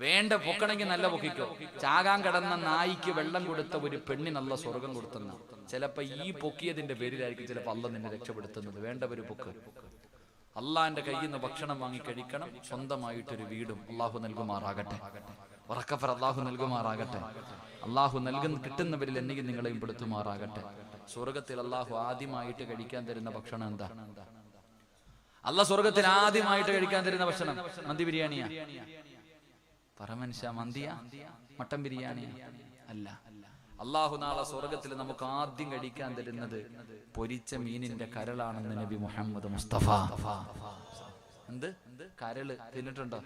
വേണ്ട പൊക്കണമെങ്കിൽ നല്ല പൊക്കിക്കോ. ചാകാൻ കിടന്ന നായിക്ക് വെള്ളം കൊടുത്ത ഒരു പെണ്ണിനല്ല സ്വർഗം കൊടുത്തെന്ന. ചിലപ്പോ ഈ പൊക്കിയതിന്റെ പേരിലായിരിക്കും ചിലപ്പോ അല്ല നിന്നെ രക്ഷപ്പെടുത്തുന്നത്. വേണ്ടവര് പൊക്ക്. അള്ളാന്റെ കയ്യിൽ നിന്ന് ഭക്ഷണം വാങ്ങി കഴിക്കണം. സ്വന്തമായിട്ടൊരു വീടും അള്ളാഹു നൽകുമാറാകട്ടെ. ഉറക്കഫർ അള്ളാഹു നൽകുമാറാകട്ടെ. അള്ളാഹു കിട്ടുന്നവരിൽ എന്നെയും നിങ്ങളെയും പെടുത്തുമാറാകട്ടെ. സ്വർഗത്തിൽ അള്ളാഹു ആദ്യമായിട്ട് കഴിക്കാൻ തരുന്ന ഭക്ഷണം എന്താ? അള്ളാഹ് സ്വർഗത്തിൽ ആദ്യമായിട്ട് കഴിക്കാൻ തരുന്ന ഭക്ഷണം മന്തി ബിരിയാണിയാ? പറ മനുഷ്യ, മന്തിയാ? മട്ടൻ ബിരിയാണിയാ? അല്ല. അള്ളാഹു നാളെ സ്വർഗത്തിൽ നമുക്ക് ആദ്യം കഴിക്കാൻ തരുന്നത് പൊരിച്ച മീനിന്റെ കരളാണെന്ന് നബി മുഹമ്മദ് മുസ്തഫ. എന്ത് കരള് തിന്നിട്ടുണ്ടോ?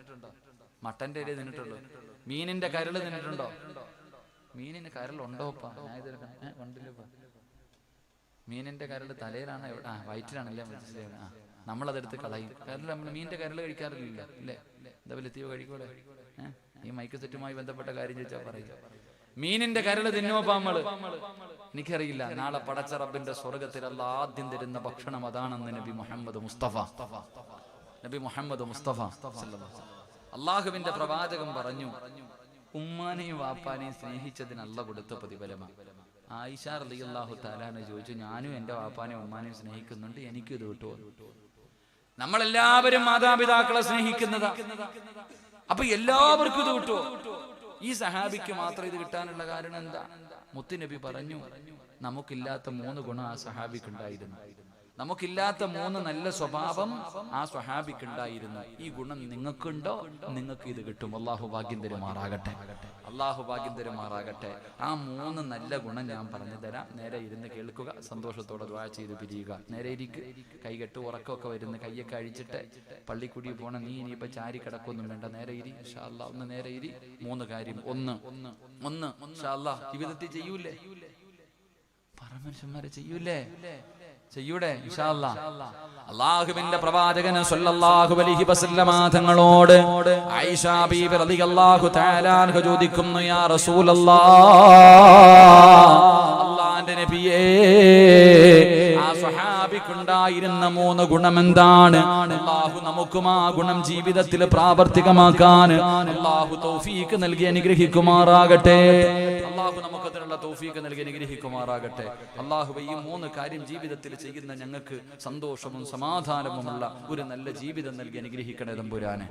മട്ടന്റെ ഇല തിന്നിട്ടുണ്ടോ? മീനിന്റെ കരള് തിന്നിട്ടുണ്ടോ? മീനിന് കരളുണ്ടോപ്പാ? കണ്ടില്ലപ്പാ. മീനിന്റെ കരള് തലയിലാണ്, വയറ്റിലാണല്ലേ? നമ്മളതെടുത്ത് കളയും. കരള് നമ്മൾ മീനിന്റെ കരള് കഴിക്കാറില്ല അല്ലേ? എന്താ ലത്തീവ് കഴിക്കൂടെ? ഈ മൈക്ക് സെറ്റുമായി ബന്ധപ്പെട്ട കാര്യം ചോദിച്ചാൽ പറയും. മീനിന്റെ കരള് തിന്നോപ്പാ നമ്മള്? എനിക്കറിയില്ല. നാളെ പടച്ച റബ്ബിന്റെ സ്വർഗത്തിൽ അല്ലാഹ് ആദ്യം തരുന്ന ഭക്ഷണം അതാണെന്ന് നബി മുഹമ്മദ് മുസ്തഫ. നബി മുഹമ്മദ് മുസ്തഫ അള്ളാഹുവിന്റെ പ്രവാചകൻ പറഞ്ഞു, ഉമ്മാനെയും വാപ്പാനെയും സ്നേഹിച്ചതിന് അല്ലാഹ് കൊടുത്ത പ്രതിഫലമാണ്. ആയിഷ റളിയല്ലാഹു തആല ചോദിച്ചു, ഞാനും എന്റെ വാപ്പാനെയും ഉമ്മാനെയും സ്നേഹിക്കുന്നുണ്ട്, എനിക്കും ഇത് കിട്ടുമോ? നമ്മളെല്ലാവരും മാതാപിതാക്കളെ സ്നേഹിക്കുന്നതാ. അപ്പൊ എല്ലാവർക്കും ഇത് കിട്ടുമോ? ഈ സഹാബിക്ക് മാത്രം ഇത് കിട്ടാനുള്ള കാരണം എന്താ? മുത്തുനബി പറഞ്ഞു, നമുക്കില്ലാത്ത 3 ഗുണം ആ സഹാബിക്ക് ഉണ്ടായിരുന്നു. നമുക്കില്ലാത്ത 3 നല്ല സ്വഭാവം ആ സ്വഹാബിക്കുണ്ടായിരുന്നു. ഈ ഗുണം നിങ്ങൾക്കുണ്ടോ? നിങ്ങൾക്ക് ഇത് കിട്ടും. അള്ളാഹു ഭാഗ്യം തരുമാറാകട്ടെ. അള്ളാഹു ഭാഗ്യം തരുമാറാകട്ടെ. ആ 3 നല്ല ഗുണം ഞാൻ പറഞ്ഞു തരാം. നേരെ ഇരുന്ന് കേൾക്കുക, സന്തോഷത്തോടെ ദുആ ചെയ്ത് പിരിയുക. നേരെ ഇരിക്ക്. കൈകെട്ട് ഉറക്കമൊക്കെ വരുന്ന കൈയൊക്കെ അഴിച്ചിട്ട് പള്ളിക്കൂടി പോണ നീ ഇനിയിപ്പോ ചാരി കിടക്കൊന്നും വേണ്ട. നേരെ ഇരി ഇൻഷാ അല്ലാഹ്. ഒന്ന് നേരെ ഇരി. 3 കാര്യം. ഒന്ന് ഇൻഷാ അല്ലാഹ് ജീവിതത്തിൽ ചെയ്യൂലേ? പരമനുഷ്യന്മാരെ ചെയ്യൂലേ? ചെയ്യൂടെ ഇൻഷാ അല്ലാഹ്. അല്ലാഹുവിന്റെ പ്രവാചകൻ സ്വല്ലല്ലാഹു അലൈഹി വസല്ലമ തങ്ങളോട് ആയിഷ ബീവി റളിയല്ലാഹു തആല അൻഹ ചോദിക്കുന്നു, യാ റസൂലല്ലാഹ്, അല്ലാഹുവിന്റെ നബിയേ, ആ സ്വഹാബിക്കുണ്ടായിരുന്ന 3 ഗുണം എന്താണ്? അല്ലാഹു നമുക്കും ആ ഗുണം ജീവിതത്തിൽ പ്രാവർത്തികമാക്കാൻ അല്ലാഹു തൗഫീഖ് നൽകി അനുഗ്രഹിക്കുമാറാകട്ടെ. അല്ലാഹു നമുക്ക് അതിനുള്ള തൗഫീഖ് നൽകി അനുഗ്രഹിക്കുമാറാകട്ടെ. അല്ലാഹു ഈ 3 കാര്യം ജീവിതത്തിൽ ചെയ്യുന്ന ഞങ്ങൾക്ക് സന്തോഷവും സമാധാനവുമുള്ള ഒരു നല്ല ജീവിതം നൽകി അനുഗ്രഹിക്കണേ തമ്പുരാനെ.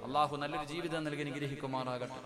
അല്ലാഹു നല്ലൊരു ജീവിതം നൽകി അനുഗ്രഹിക്കുമാറാകട്ടെ.